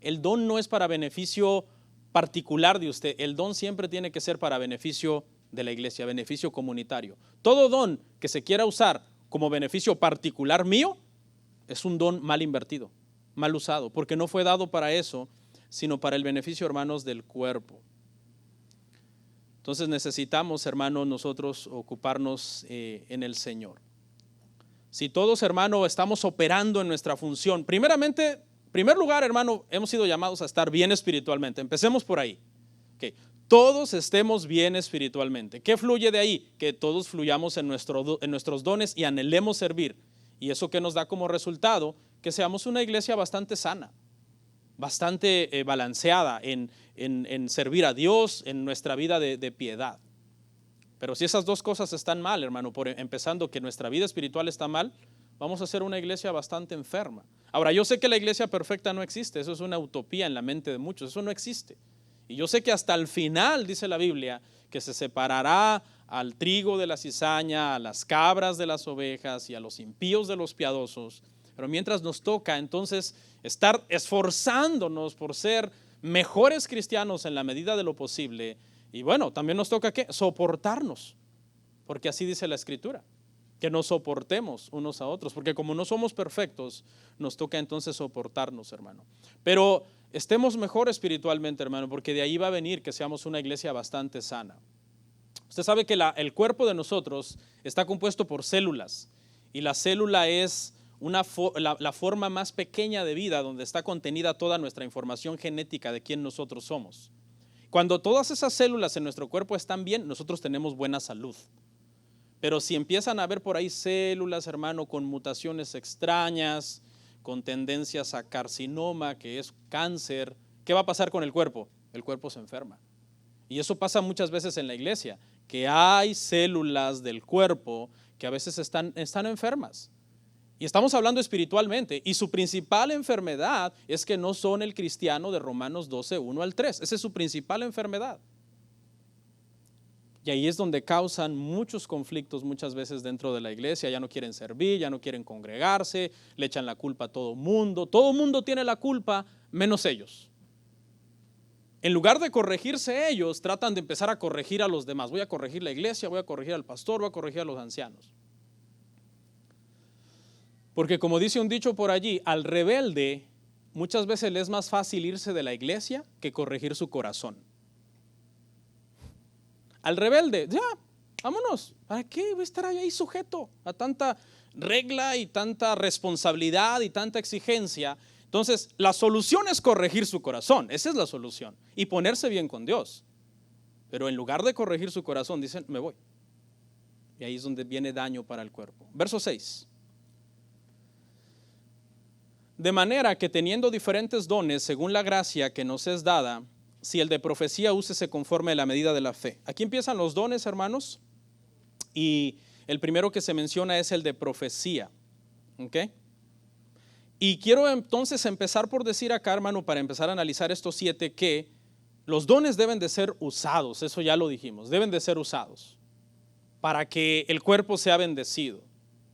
El don no es para beneficio particular de usted. El don siempre tiene que ser para beneficio de la iglesia, beneficio comunitario. Todo don que se quiera usar como beneficio particular mío es un don mal invertido, mal usado, porque no fue dado para eso, sino para el beneficio, hermanos, del cuerpo. Entonces necesitamos, hermanos, nosotros ocuparnos en el Señor. Si todos, hermano, estamos operando en nuestra función, primer lugar, hermano, hemos sido llamados a estar bien espiritualmente. Empecemos por ahí. Okay. Todos estemos bien espiritualmente. ¿Qué fluye de ahí? Que todos fluyamos en nuestros dones y anhelemos servir. Y eso que nos da como resultado, que seamos una iglesia bastante sana, bastante balanceada en servir a Dios, en nuestra vida de piedad. Pero si esas dos cosas están mal, hermano, empezando que nuestra vida espiritual está mal, vamos a ser una iglesia bastante enferma. Ahora, yo sé que la iglesia perfecta no existe, eso es una utopía en la mente de muchos, eso no existe. Y yo sé que hasta el final, dice la Biblia, que se separará al trigo de la cizaña, a las cabras de las ovejas y a los impíos de los piadosos. Pero mientras nos toca entonces estar esforzándonos por ser mejores cristianos en la medida de lo posible. Y bueno, también nos toca ¿qué? Soportarnos, porque así dice la Escritura, que nos soportemos unos a otros, porque como no somos perfectos, nos toca entonces soportarnos, hermano. Pero estemos mejor espiritualmente, hermano, porque de ahí va a venir que seamos una iglesia bastante sana. Usted sabe que el cuerpo de nosotros está compuesto por células, y la célula es la forma más pequeña de vida donde está contenida toda nuestra información genética de quién nosotros somos. Cuando todas esas células en nuestro cuerpo están bien, nosotros tenemos buena salud. Pero si empiezan a haber por ahí células, hermano, con mutaciones extrañas, con tendencias a carcinoma, que es cáncer, ¿qué va a pasar con el cuerpo? El cuerpo se enferma. Y eso pasa muchas veces en la iglesia, que hay células del cuerpo que a veces están enfermas. Y estamos hablando espiritualmente, y su principal enfermedad es que no son el cristiano de Romanos 12, 1 al 3. Esa es su principal enfermedad. Y ahí es donde causan muchos conflictos muchas veces dentro de la iglesia. Ya no quieren servir, ya no quieren congregarse, le echan la culpa a todo mundo. Todo mundo tiene la culpa, menos ellos. En lugar de corregirse ellos, tratan de empezar a corregir a los demás. Voy a corregir la iglesia, voy a corregir al pastor, voy a corregir a los ancianos. Porque como dice un dicho por allí, al rebelde muchas veces le es más fácil irse de la iglesia que corregir su corazón. Al rebelde, ya, vámonos. ¿Para qué voy a estar ahí sujeto a tanta regla y tanta responsabilidad y tanta exigencia? Entonces, la solución es corregir su corazón. Esa es la solución. Y ponerse bien con Dios. Pero en lugar de corregir su corazón, dicen, me voy. Y ahí es donde viene daño para el cuerpo. Verso 6. De manera que teniendo diferentes dones según la gracia que nos es dada, si el de profecía úsese conforme a la medida de la fe. Aquí empiezan los dones, hermanos, y el primero que se menciona es el de profecía. ¿Ok? Y quiero entonces empezar por decir acá, hermano, para empezar a analizar estos 7, que los dones deben de ser usados, eso ya lo dijimos, deben de ser usados para que el cuerpo sea bendecido.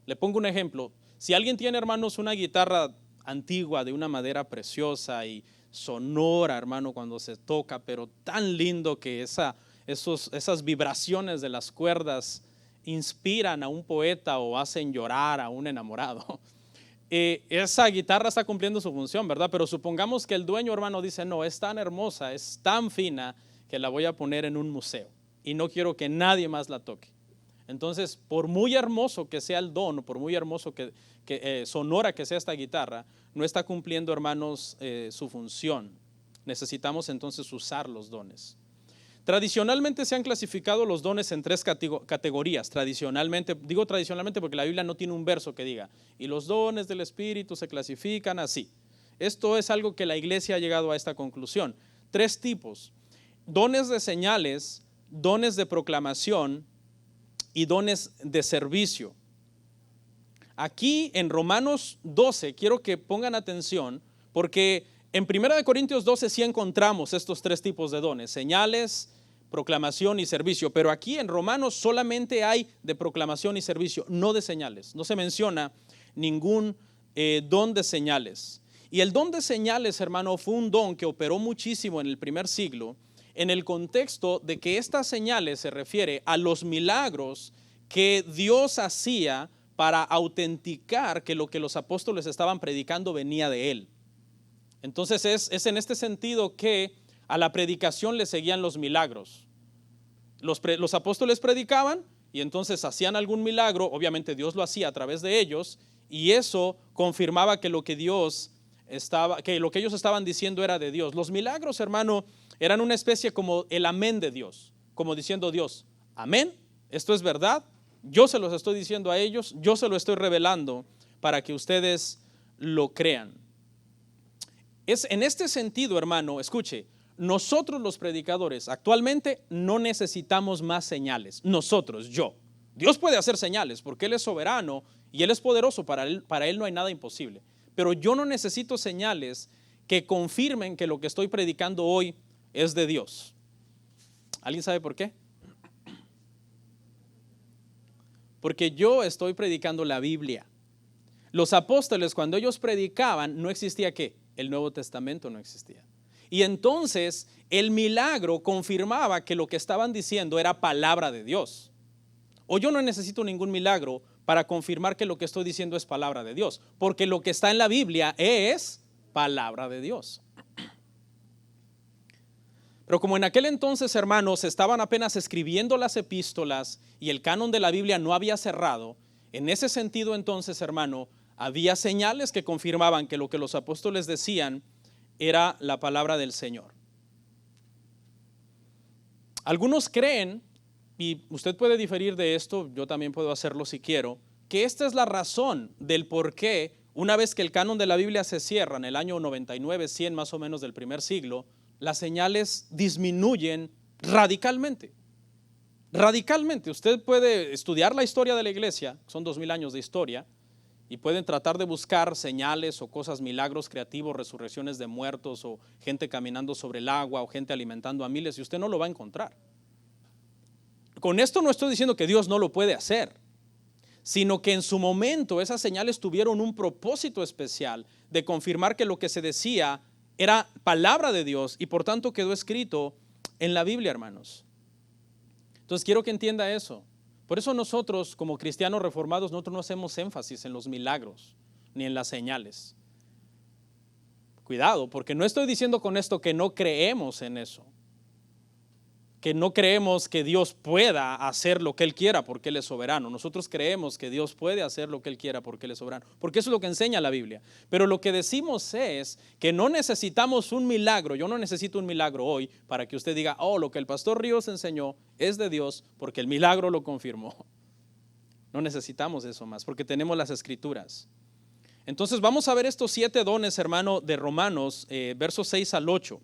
Le pongo un ejemplo. Si alguien tiene, hermanos, una guitarra antigua de una madera preciosa y sonora, hermano, cuando se toca, pero tan lindo que esas vibraciones de las cuerdas inspiran a un poeta o hacen llorar a un enamorado. Esa guitarra está cumpliendo su función, ¿verdad? Pero supongamos que el dueño, hermano, dice, no, es tan hermosa, es tan fina que la voy a poner en un museo y no quiero que nadie más la toque. Entonces, por muy hermoso que sea el don, por muy hermoso que sonora que sea esta guitarra, no está cumpliendo, hermanos, su función. Necesitamos entonces usar los dones. Tradicionalmente se han clasificado los dones en 3 categorías. Tradicionalmente, digo tradicionalmente porque la Biblia no tiene un verso que diga, y los dones del Espíritu se clasifican así. Esto es algo que la iglesia ha llegado a esta conclusión. 3 tipos: dones de señales, dones de proclamación y dones de servicio. Aquí en Romanos 12 quiero que pongan atención, porque en 1 Corintios 12 sí encontramos estos 3 tipos de dones: señales, proclamación y servicio. Pero aquí en Romanos solamente hay de proclamación y servicio, no de señales. No se menciona ningún don de señales. Y el don de señales, hermano, fue un don que operó muchísimo en el primer siglo, en el contexto de que estas señales se refiere a los milagros que Dios hacía para autenticar que lo que los apóstoles estaban predicando venía de Él. Entonces es en este sentido que a la predicación le seguían los milagros. Los apóstoles predicaban y entonces hacían algún milagro, obviamente Dios lo hacía a través de ellos, y eso confirmaba que lo que ellos estaban diciendo era de Dios. Los milagros, hermano, eran una especie como el amén de Dios, como diciendo Dios, amén, esto es verdad, yo se los estoy diciendo a ellos, yo se lo estoy revelando para que ustedes lo crean. Es en este sentido, hermano, escuche, nosotros los predicadores actualmente no necesitamos más señales. Nosotros, Dios puede hacer señales porque Él es soberano y Él es poderoso, para él no hay nada imposible. Pero yo no necesito señales que confirmen que lo que estoy predicando hoy es de Dios. ¿Alguien sabe por qué? Porque yo estoy predicando la Biblia. Los apóstoles, cuando ellos predicaban, no existía ¿qué? El Nuevo Testamento no existía. Y entonces el milagro confirmaba que lo que estaban diciendo era palabra de Dios. O yo no necesito ningún milagro para confirmar que lo que estoy diciendo es palabra de Dios, porque lo que está en la Biblia es palabra de Dios. Pero como en aquel entonces, hermanos, estaban apenas escribiendo las epístolas y el canon de la Biblia no había cerrado, en ese sentido entonces, hermano, había señales que confirmaban que lo que los apóstoles decían era la palabra del Señor. Algunos creen, y usted puede diferir de esto, yo también puedo hacerlo si quiero, que esta es la razón del por qué, una vez que el canon de la Biblia se cierra en el año 99, 100 más o menos del primer siglo, las señales disminuyen radicalmente. Radicalmente. Usted puede estudiar la historia de la iglesia, son 2000 años de historia, y pueden tratar de buscar señales o cosas, milagros creativos, resurrecciones de muertos o gente caminando sobre el agua o gente alimentando a miles, y usted no lo va a encontrar. Con esto no estoy diciendo que Dios no lo puede hacer, sino que en su momento esas señales tuvieron un propósito especial de confirmar que lo que se decía era palabra de Dios y por tanto quedó escrito en la Biblia, hermanos. Entonces quiero que entienda eso. Por eso nosotros como cristianos reformados, nosotros no hacemos énfasis en los milagros ni en las señales. Cuidado, porque no estoy diciendo con esto que no creemos en eso, que no creemos que Dios pueda hacer lo que Él quiera porque Él es soberano. Nosotros creemos que Dios puede hacer lo que Él quiera porque Él es soberano, porque eso es lo que enseña la Biblia. Pero lo que decimos es que no necesitamos un milagro. Yo no necesito un milagro hoy para que usted diga, oh, lo que el pastor Ríos enseñó es de Dios porque el milagro lo confirmó. No necesitamos eso más porque tenemos las escrituras. Entonces vamos a ver estos 7 dones, hermano, de Romanos, versos 6 al 8.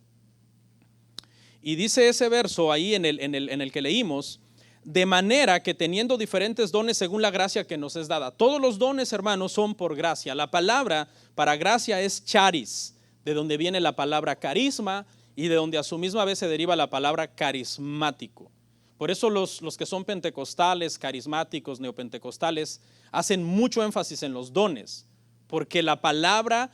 Y dice ese verso ahí en el que leímos, de manera que teniendo diferentes dones según la gracia que nos es dada. Todos los dones, hermanos, son por gracia. La palabra para gracia es charis, de donde viene la palabra carisma y de donde a su misma vez se deriva la palabra carismático. Por eso los que son pentecostales, carismáticos, neopentecostales, hacen mucho énfasis en los dones, porque la palabra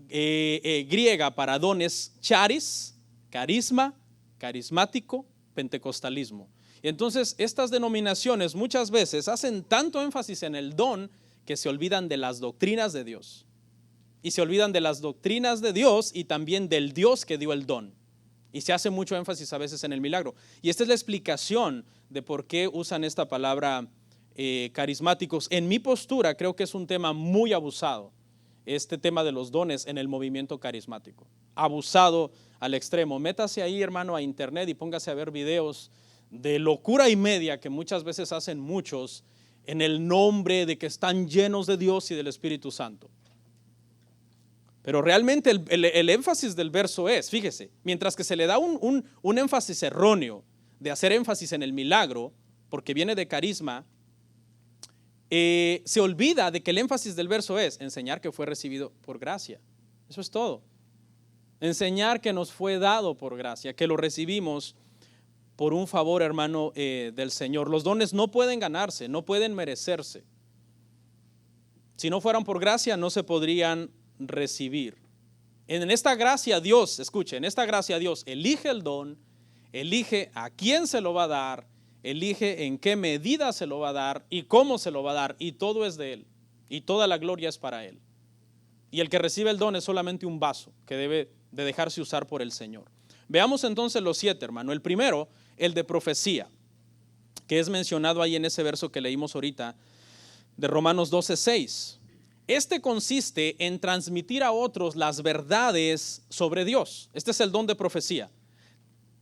griega para dones charis, carisma, carismático, pentecostalismo. Y entonces estas denominaciones muchas veces hacen tanto énfasis en el don que se olvidan de las doctrinas de Dios. Y se olvidan de las doctrinas de Dios y también del Dios que dio el don. Y se hace mucho énfasis a veces en el milagro. Y esta es la explicación de por qué usan esta palabra carismáticos. En mi postura creo que es un tema muy abusado, este tema de los dones en el movimiento carismático. Abusado al extremo. Métase ahí, hermano, a internet y póngase a ver videos de locura y media que muchas veces hacen muchos en el nombre de que están llenos de Dios y del Espíritu Santo. Pero realmente el énfasis del verso es, fíjese, mientras que se le da un énfasis erróneo de hacer énfasis en el milagro, porque viene de carisma, se olvida de que el énfasis del verso es enseñar que fue recibido por gracia. Eso es todo. Enseñar que nos fue dado por gracia, que lo recibimos por un favor, hermano, del Señor. Los dones no pueden ganarse, no pueden merecerse. Si no fueran por gracia, no se podrían recibir. En esta gracia Dios, escuche, en esta gracia Dios elige el don, elige a quién se lo va a dar, elige en qué medida se lo va a dar y cómo se lo va a dar, y todo es de Él y toda la gloria es para Él. Y el que recibe el don es solamente un vaso que debe de dejarse usar por el Señor. Veamos entonces los 7, hermano. El primero, el de profecía, que es mencionado ahí en ese verso que leímos ahorita de Romanos 12:6. Este consiste en transmitir a otros las verdades sobre Dios. Este es el don de profecía.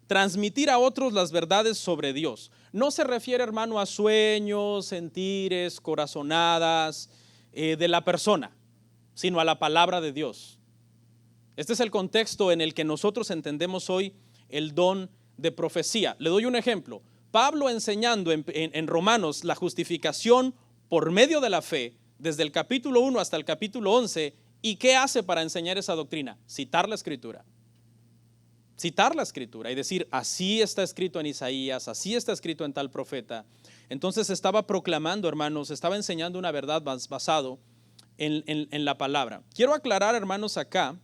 Transmitir a otros las verdades sobre Dios. No se refiere, hermano, a sueños, sentires, corazonadas de la persona, sino a la palabra de Dios. Este es el contexto en el que nosotros entendemos hoy el don de profecía. Le doy un ejemplo. Pablo enseñando en Romanos la justificación por medio de la fe, desde el capítulo 1 hasta el capítulo 11, ¿y qué hace para enseñar esa doctrina? Citar la Escritura. citar la escritura y decir, así está escrito en Isaías, así está escrito en tal profeta. Entonces estaba proclamando, hermanos, estaba enseñando una verdad basado en la palabra. Quiero aclarar, hermanos, acá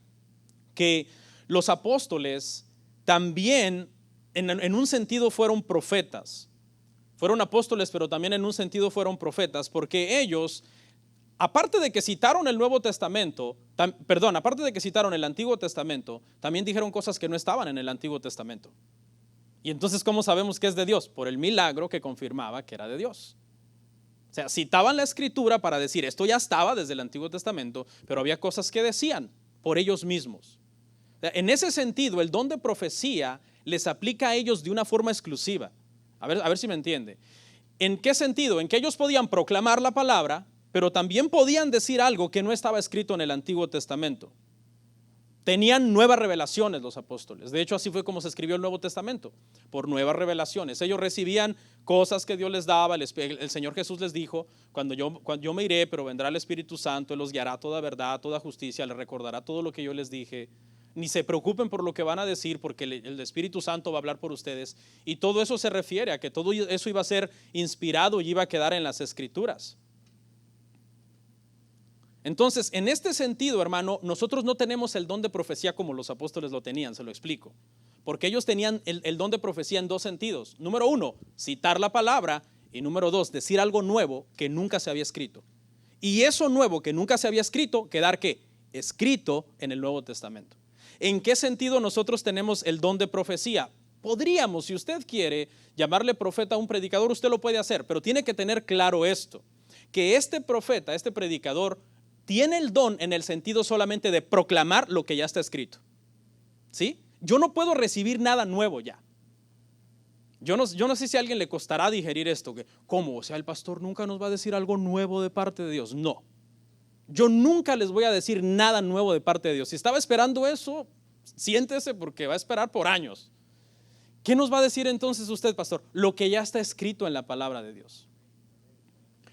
que los apóstoles también en un sentido fueron profetas. Fueron apóstoles, pero también en un sentido fueron profetas, porque ellos, aparte de que citaron el Nuevo Testamento, aparte de que citaron el Antiguo Testamento, también dijeron cosas que no estaban en el Antiguo Testamento. Y entonces, ¿cómo sabemos que es de Dios? Por el milagro que confirmaba que era de Dios. O sea, citaban la escritura para decir, esto ya estaba desde el Antiguo Testamento, pero había cosas que decían por ellos mismos. O sea, en ese sentido, el don de profecía les aplica a ellos de una forma exclusiva. A ver si me entiende. ¿En qué sentido? En que ellos podían proclamar la palabra, pero también podían decir algo que no estaba escrito en el Antiguo Testamento. Tenían nuevas revelaciones los apóstoles. De hecho, así fue como se escribió el Nuevo Testamento, por nuevas revelaciones. Ellos recibían cosas que Dios les daba. El Señor Jesús les dijo, cuando yo me iré, pero vendrá el Espíritu Santo, Él los guiará a toda verdad, toda justicia, les recordará todo lo que yo les dije. Ni se preocupen por lo que van a decir, porque el Espíritu Santo va a hablar por ustedes. Y todo eso se refiere a que todo eso iba a ser inspirado y iba a quedar en las Escrituras. Entonces, en este sentido, hermano, nosotros no tenemos el don de profecía como los apóstoles lo tenían, se lo explico. Porque ellos tenían el don de profecía en dos sentidos. Número uno, citar la palabra. Y número dos, decir algo nuevo que nunca se había escrito. Y eso nuevo que nunca se había escrito, quedar ¿qué? Escrito en el Nuevo Testamento. ¿En qué sentido nosotros tenemos el don de profecía? Podríamos, si usted quiere, llamarle profeta a un predicador, usted lo puede hacer, pero tiene que tener claro esto, que este profeta, este predicador, tiene el don en el sentido solamente de proclamar lo que ya está escrito. ¿Sí? Yo no puedo recibir nada nuevo ya. Yo no sé si a alguien le costará digerir esto, que ¿cómo? O sea, el pastor nunca nos va a decir algo nuevo de parte de Dios. No. Yo nunca les voy a decir nada nuevo de parte de Dios. Si estaba esperando eso, siéntese porque va a esperar por años. ¿Qué nos va a decir entonces usted, pastor? Lo que ya está escrito en la palabra de Dios.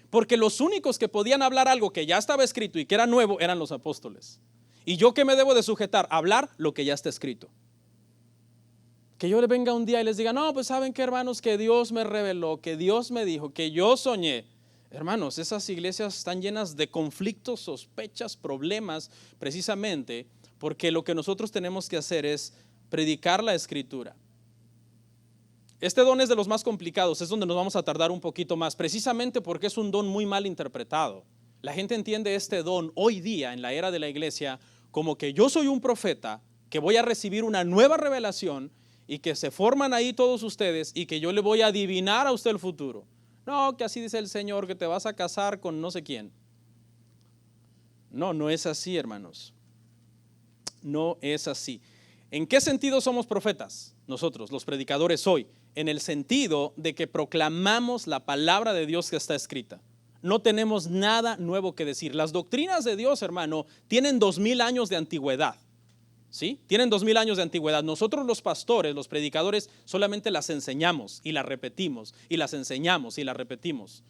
Porque los únicos que podían hablar algo que ya estaba escrito y que era nuevo eran los apóstoles. ¿Y yo qué me debo de sujetar? Hablar lo que ya está escrito. Que yo le venga un día y les diga, no, pues saben qué, hermanos, que Dios me reveló, que Dios me dijo, que yo soñé. Hermanos, esas iglesias están llenas de conflictos, sospechas, problemas, precisamente porque lo que nosotros tenemos que hacer es predicar la escritura. Este don es de los más complicados, es donde nos vamos a tardar un poquito más, precisamente porque es un don muy mal interpretado. La gente entiende este don hoy día en la era de la iglesia como que yo soy un profeta, que voy a recibir una nueva revelación y que se forman ahí todos ustedes y que yo le voy a adivinar a usted el futuro. No, que así dice el Señor, que te vas a casar con no sé quién. No, no es así, hermanos. No es así. ¿En qué sentido somos profetas? Nosotros, los predicadores hoy, en el sentido de que proclamamos la palabra de Dios que está escrita. No tenemos nada nuevo que decir. Las doctrinas de Dios, hermano, tienen 2000 años de antigüedad. ¿Sí? Tienen 2000 años de antigüedad. Nosotros los pastores, los predicadores, solamente las enseñamos y las repetimos y las enseñamos y las repetimos.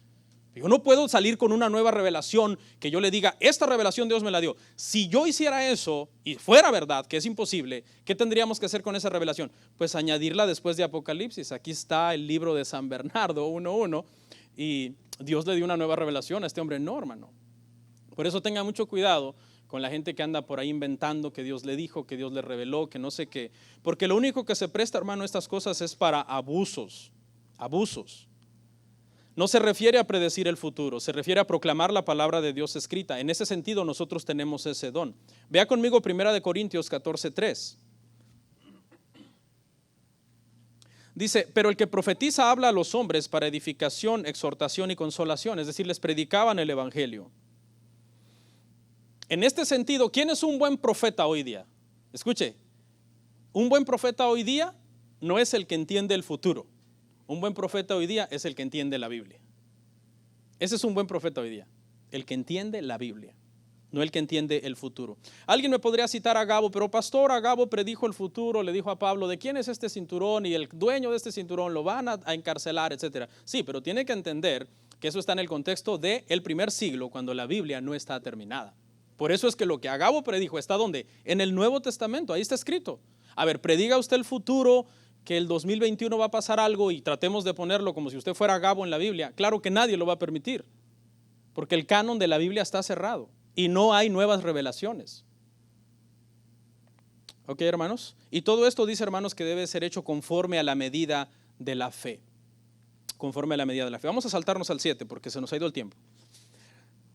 Yo no puedo salir con una nueva revelación que yo le diga, esta revelación Dios me la dio. Si yo hiciera eso y fuera verdad, que es imposible, ¿qué tendríamos que hacer con esa revelación? Pues añadirla después de Apocalipsis. Aquí está el libro de San Bernardo 1:1 y Dios le dio una nueva revelación a este hombre. No, hermano. Por eso tenga mucho cuidado con la gente que anda por ahí inventando que Dios le dijo, que Dios le reveló, que no sé qué. Porque lo único que se presta, hermano, a estas cosas es para abusos. Abusos. No se refiere a predecir el futuro, se refiere a proclamar la palabra de Dios escrita. En ese sentido nosotros tenemos ese don. Vea conmigo 1 Corintios 14:3. Dice, pero el que profetiza habla a los hombres para edificación, exhortación y consolación. Es decir, les predicaban el evangelio. En este sentido, ¿quién es un buen profeta hoy día? Escuche, un buen profeta hoy día no es el que entiende el futuro. Un buen profeta hoy día es el que entiende la Biblia. Ese es un buen profeta hoy día, el que entiende la Biblia, no el que entiende el futuro. Alguien me podría citar a Agabo, pero pastor, Agabo predijo el futuro, le dijo a Pablo, ¿de quién es este cinturón? Y el dueño de este cinturón lo van a encarcelar, etcétera. Sí, pero tiene que entender que eso está en el contexto del primer siglo, cuando la Biblia no está terminada. Por eso es que lo que Agabo predijo está ¿dónde? En el Nuevo Testamento, ahí está escrito. A ver, prediga usted el futuro, que el 2021 va a pasar algo y tratemos de ponerlo como si usted fuera Gabo en la Biblia. Claro que nadie lo va a permitir, porque el canon de la Biblia está cerrado y no hay nuevas revelaciones. ¿Ok, hermanos? Y todo esto dice, hermanos, que debe ser hecho conforme a la medida de la fe. Conforme a la medida de la fe. Vamos a saltarnos al 7 porque se nos ha ido el tiempo.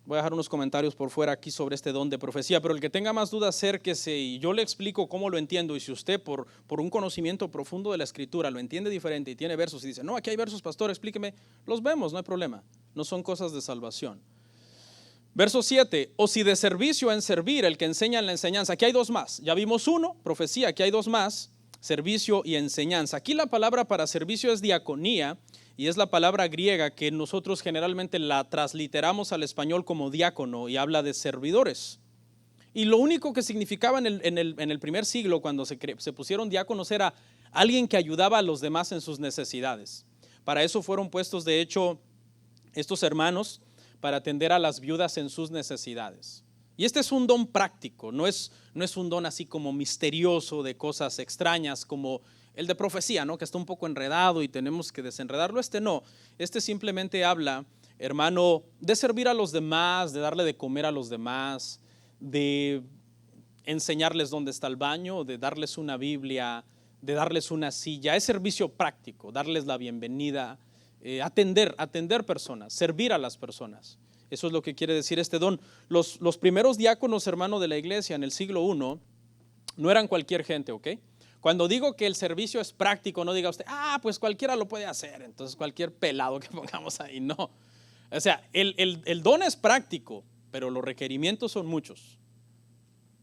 Voy a dejar unos comentarios por fuera aquí sobre este don de profecía, pero el que tenga más dudas, acérquese y yo le explico cómo lo entiendo. Y si usted por un conocimiento profundo de la Escritura lo entiende diferente y tiene versos y dice, no, aquí hay versos, pastor, explíqueme, los vemos, no hay problema. No son cosas de salvación. Verso 7, o si de servicio en servir, el que enseña en la enseñanza. Aquí hay dos más, ya vimos uno, profecía, aquí hay dos más, servicio y enseñanza. Aquí la palabra para servicio es diaconía y es la palabra griega que nosotros generalmente la transliteramos al español como diácono y habla de servidores. Y lo único que significaba en el primer siglo cuando se pusieron diáconos era alguien que ayudaba a los demás en sus necesidades. Para eso fueron puestos de hecho estos hermanos, para atender a las viudas en sus necesidades. Y este es un don práctico, no es un don así como misterioso de cosas extrañas como el de profecía, ¿no? Que está un poco enredado y tenemos que desenredarlo. Este simplemente habla, hermano, de servir a los demás, de darle de comer a los demás, de enseñarles dónde está el baño, de darles una Biblia, de darles una silla. Es servicio práctico, darles la bienvenida, atender personas, servir a las personas. Eso es lo que quiere decir este don. Los primeros diáconos, hermano, de la iglesia en el siglo I no eran cualquier gente, ¿ok? Cuando digo que el servicio es práctico, no diga usted, pues cualquiera lo puede hacer, entonces cualquier pelado que pongamos ahí, no. O sea, el don es práctico, pero los requerimientos son muchos.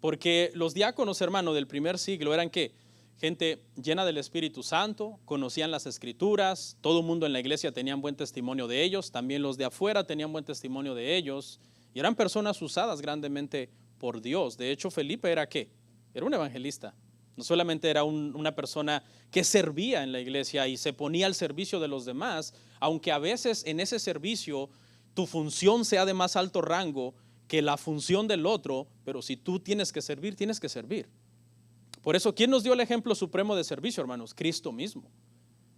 Porque los diáconos, hermano, del primer siglo eran ¿qué? Gente llena del Espíritu Santo, conocían las Escrituras, todo el mundo en la iglesia tenían buen testimonio de ellos, también los de afuera tenían buen testimonio de ellos, y eran personas usadas grandemente por Dios. De hecho, Felipe era ¿qué? Era un evangelista, no solamente era una persona que servía en la iglesia y se ponía al servicio de los demás, aunque a veces en ese servicio tu función sea de más alto rango que la función del otro, pero si tú tienes que servir, tienes que servir. Por eso, ¿quién nos dio el ejemplo supremo de servicio, hermanos? Cristo mismo.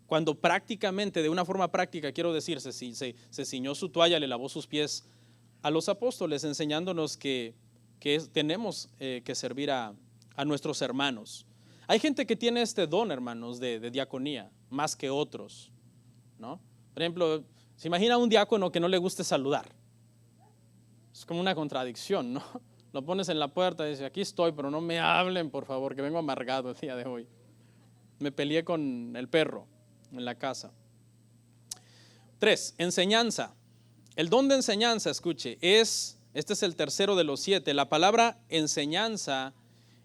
Cuando prácticamente, de una forma práctica, quiero decir, se ciñó su toalla, le lavó sus pies a los apóstoles, enseñándonos que tenemos que servir a nuestros hermanos. Hay gente que tiene este don, hermanos, de diaconía, más que otros, ¿no? Por ejemplo, se imagina un diácono que no le guste saludar. Es como una contradicción, ¿no? Lo pones en la puerta y dice, aquí estoy, pero no me hablen, por favor, que vengo amargado el día de hoy. Me peleé con el perro en la casa. 3, enseñanza. El don de enseñanza, escuche, este es el tercero de los 7. La palabra enseñanza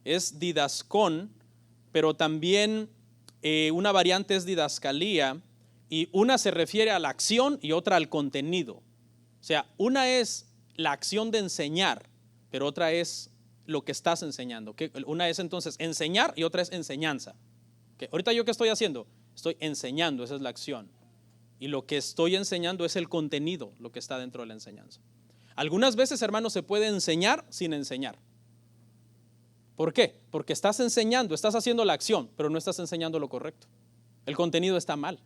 es didaskón, pero también una variante es didascalía, y una se refiere a la acción y otra al contenido. O sea, una es la acción de enseñar, pero otra es lo que estás enseñando. Una es entonces enseñar y otra es enseñanza. Ahorita yo ¿qué estoy haciendo? Estoy enseñando, esa es la acción. Y lo que estoy enseñando es el contenido, lo que está dentro de la enseñanza. Algunas veces, hermanos, se puede enseñar sin enseñar. ¿Por qué? Porque estás enseñando, estás haciendo la acción, pero no estás enseñando lo correcto. El contenido está mal.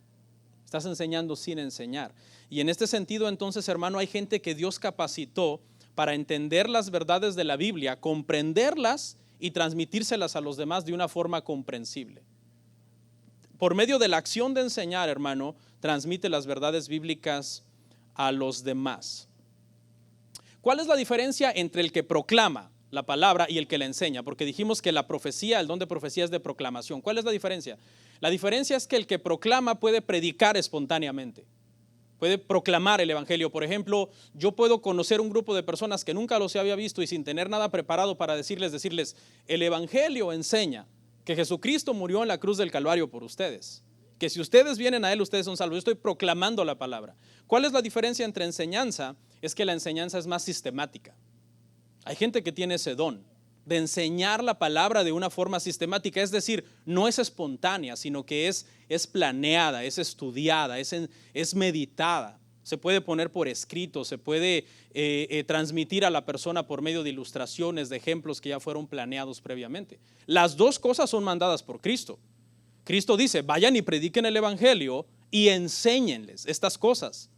Estás enseñando sin enseñar. Y en este sentido, entonces, hermano, hay gente que Dios capacitó para entender las verdades de la Biblia, comprenderlas y transmitírselas a los demás de una forma comprensible. Por medio de la acción de enseñar, hermano, transmite las verdades bíblicas a los demás. ¿Cuál es la diferencia entre el que proclama la palabra y el que la enseña? Porque dijimos que la profecía, el don de profecía es de proclamación. ¿Cuál es la diferencia? La diferencia es que el que proclama puede predicar espontáneamente. Puede proclamar el evangelio. Por ejemplo, yo puedo conocer un grupo de personas que nunca los había visto y sin tener nada preparado para decirles, el evangelio enseña que Jesucristo murió en la cruz del Calvario por ustedes, que si ustedes vienen a Él, ustedes son salvos. Yo estoy proclamando la palabra. ¿Cuál es la diferencia entre enseñanza? Es que la enseñanza es más sistemática. Hay gente que tiene ese don de enseñar la palabra de una forma sistemática, es decir, no es espontánea, sino que es planeada, es estudiada, es meditada. O se puede poner por escrito, se puede transmitir a la persona por medio de ilustraciones, de ejemplos que ya fueron planeados previamente. Las dos cosas son mandadas por Cristo. Cristo dice, vayan y prediquen el evangelio y enséñenles estas cosas.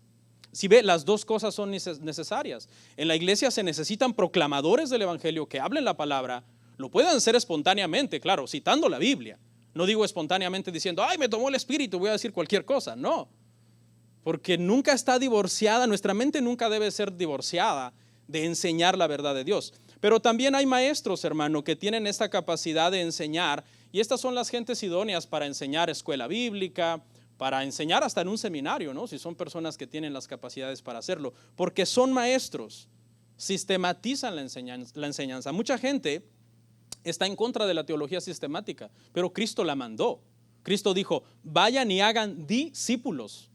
Si ve, las dos cosas son necesarias. En la iglesia se necesitan proclamadores del evangelio que hablen la palabra, lo pueden hacer espontáneamente, claro, citando la Biblia. No digo espontáneamente diciendo, ay, me tomó el espíritu, voy a decir cualquier cosa. No, porque nunca está divorciada, nuestra mente nunca debe ser divorciada de enseñar la verdad de Dios. Pero también hay maestros, hermano, que tienen esta capacidad de enseñar, y estas son las gentes idóneas para enseñar escuela bíblica, para enseñar hasta en un seminario, ¿no? Si son personas que tienen las capacidades para hacerlo, porque son maestros, sistematizan la enseñanza. Mucha gente está en contra de la teología sistemática, pero Cristo la mandó. Cristo dijo, vayan y hagan discípulos.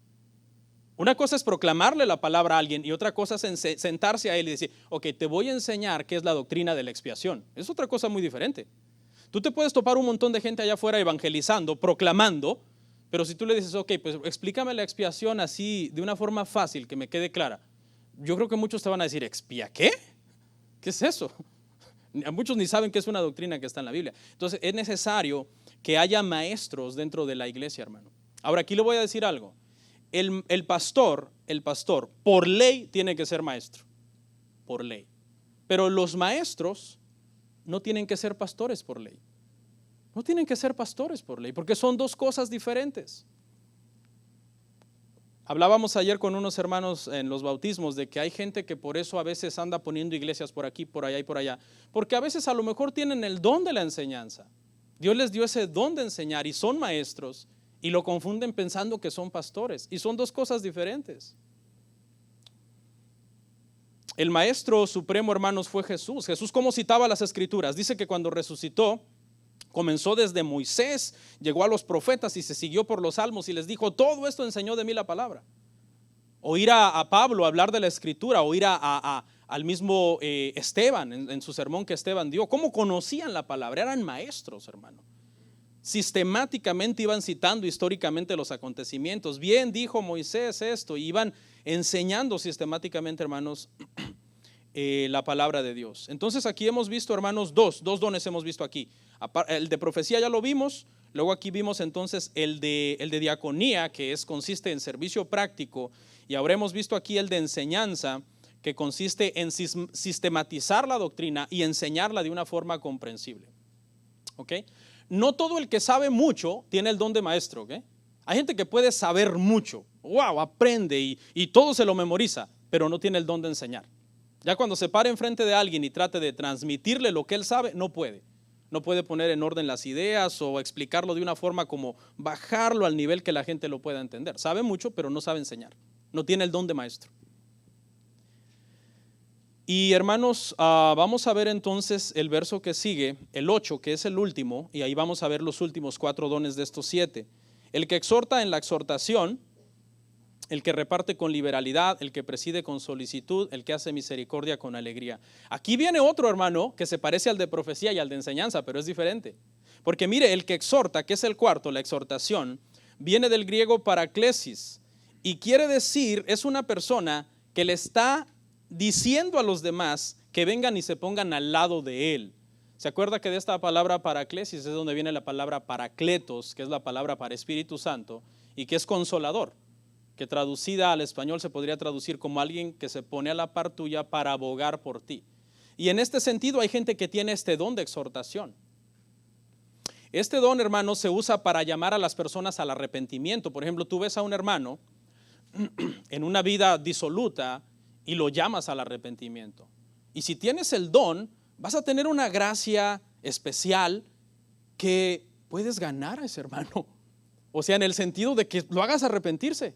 Una cosa es proclamarle la palabra a alguien y otra cosa es sentarse a él y decir, ok, te voy a enseñar qué es la doctrina de la expiación. Es otra cosa muy diferente. Tú te puedes topar un montón de gente allá afuera evangelizando, proclamando, pero si tú le dices, ok, pues explícame la expiación así de una forma fácil, que me quede clara. Yo creo que muchos te van a decir, ¿expía qué? ¿Qué es eso? A muchos ni saben que es una doctrina que está en la Biblia. Entonces es necesario que haya maestros dentro de la iglesia, hermano. Ahora aquí le voy a decir algo. El pastor, por ley tiene que ser maestro, por ley. Pero los maestros no tienen que ser pastores por ley. No tienen que ser pastores por ley, porque son dos cosas diferentes. Hablábamos ayer con unos hermanos en los bautismos de que hay gente que por eso a veces anda poniendo iglesias por aquí, por allá y por allá, porque a veces a lo mejor tienen el don de la enseñanza. Dios les dio ese don de enseñar y son maestros y lo confunden pensando que son pastores, y son dos cosas diferentes. El maestro supremo, hermanos, fue Jesús. Jesús, como citaba las escrituras, dice que cuando resucitó, comenzó desde Moisés, llegó a los profetas y se siguió por los salmos y les dijo, todo esto enseñó de mí la palabra. Oír a Pablo hablar de la escritura, oír al mismo Esteban en su sermón que Esteban dio, cómo conocían la palabra, eran maestros, hermano. Sistemáticamente iban citando históricamente los acontecimientos. Bien dijo Moisés esto, y iban enseñando sistemáticamente, hermanos, la palabra de Dios. Entonces aquí hemos visto, hermanos, dos dones hemos visto aquí. El de profecía ya lo vimos, luego aquí vimos entonces el de diaconía, que consiste en servicio práctico, y ahora hemos visto aquí el de enseñanza, que consiste en sistematizar la doctrina y enseñarla de una forma comprensible. ¿Ok? No todo el que sabe mucho tiene el don de maestro. ¿Ok? Hay gente que puede saber mucho, wow, aprende y todo se lo memoriza, pero no tiene el don de enseñar. Ya cuando se para enfrente de alguien y trate de transmitirle lo que él sabe, no puede. No puede poner en orden las ideas o explicarlo de una forma como bajarlo al nivel que la gente lo pueda entender. Sabe mucho, pero no sabe enseñar. No tiene el don de maestro. Y hermanos, vamos a ver entonces el verso que sigue, el 8, que es el último, y ahí vamos a ver los últimos 4 dones de estos 7. El que exhorta en la exhortación, el que reparte con liberalidad, el que preside con solicitud, el que hace misericordia con alegría. Aquí viene otro, hermano, que se parece al de profecía y al de enseñanza, pero es diferente. Porque mire, el que exhorta, que es el cuarto, la exhortación, viene del griego paraklesis, y quiere decir, es una persona que le está diciendo a los demás que vengan y se pongan al lado de él. ¿Se acuerda que de esta palabra paraklesis es donde viene la palabra parakletos, que es la palabra para Espíritu Santo, y que es consolador? Que traducida al español se podría traducir como alguien que se pone a la par tuya para abogar por ti. Y en este sentido hay gente que tiene este don de exhortación. Este don, hermano, se usa para llamar a las personas al arrepentimiento. Por ejemplo, tú ves a un hermano en una vida disoluta y lo llamas al arrepentimiento. Y si tienes el don, vas a tener una gracia especial que puedes ganar a ese hermano. O sea, en el sentido de que lo hagas arrepentirse.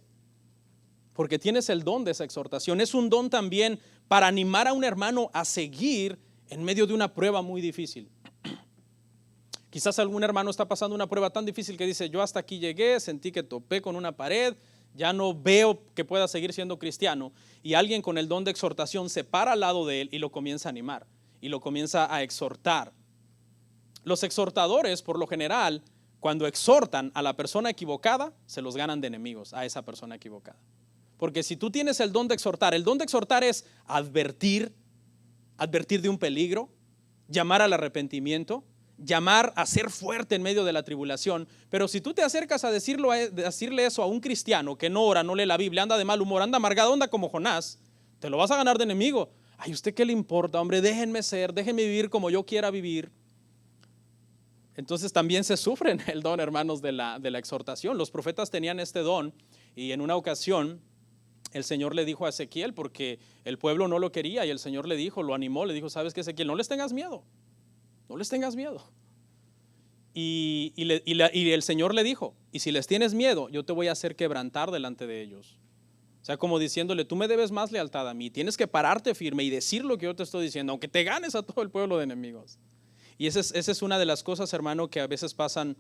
Porque tienes el don de esa exhortación. Es un don también para animar a un hermano a seguir en medio de una prueba muy difícil. Quizás algún hermano está pasando una prueba tan difícil que dice, yo hasta aquí llegué, sentí que topé con una pared, ya no veo que pueda seguir siendo cristiano. Y alguien con el don de exhortación se para al lado de él y lo comienza a animar y lo comienza a exhortar. Los exhortadores, por lo general, cuando exhortan a la persona equivocada, se los ganan de enemigos a esa persona equivocada. Porque si tú tienes el don de exhortar es advertir de un peligro, llamar al arrepentimiento, llamar a ser fuerte en medio de la tribulación. Pero si tú te acercas a decirle eso a un cristiano que no ora, no lee la Biblia, anda de mal humor, anda amargado, anda como Jonás, te lo vas a ganar de enemigo. Ay, ¿usted qué le importa, hombre? Déjenme vivir como yo quiera vivir. Entonces también se sufre el don, hermanos, de la exhortación. Los profetas tenían este don y en una ocasión el Señor le dijo a Ezequiel, porque el pueblo no lo quería, y el Señor le dijo, lo animó, le dijo, ¿sabes qué, Ezequiel? No les tengas miedo, no les tengas miedo. Y el Señor le dijo, y si les tienes miedo, yo te voy a hacer quebrantar delante de ellos. O sea, como diciéndole, tú me debes más lealtad a mí, tienes que pararte firme y decir lo que yo te estoy diciendo, aunque te ganes a todo el pueblo de enemigos. Y esa es una de las cosas, hermano, que a veces pasan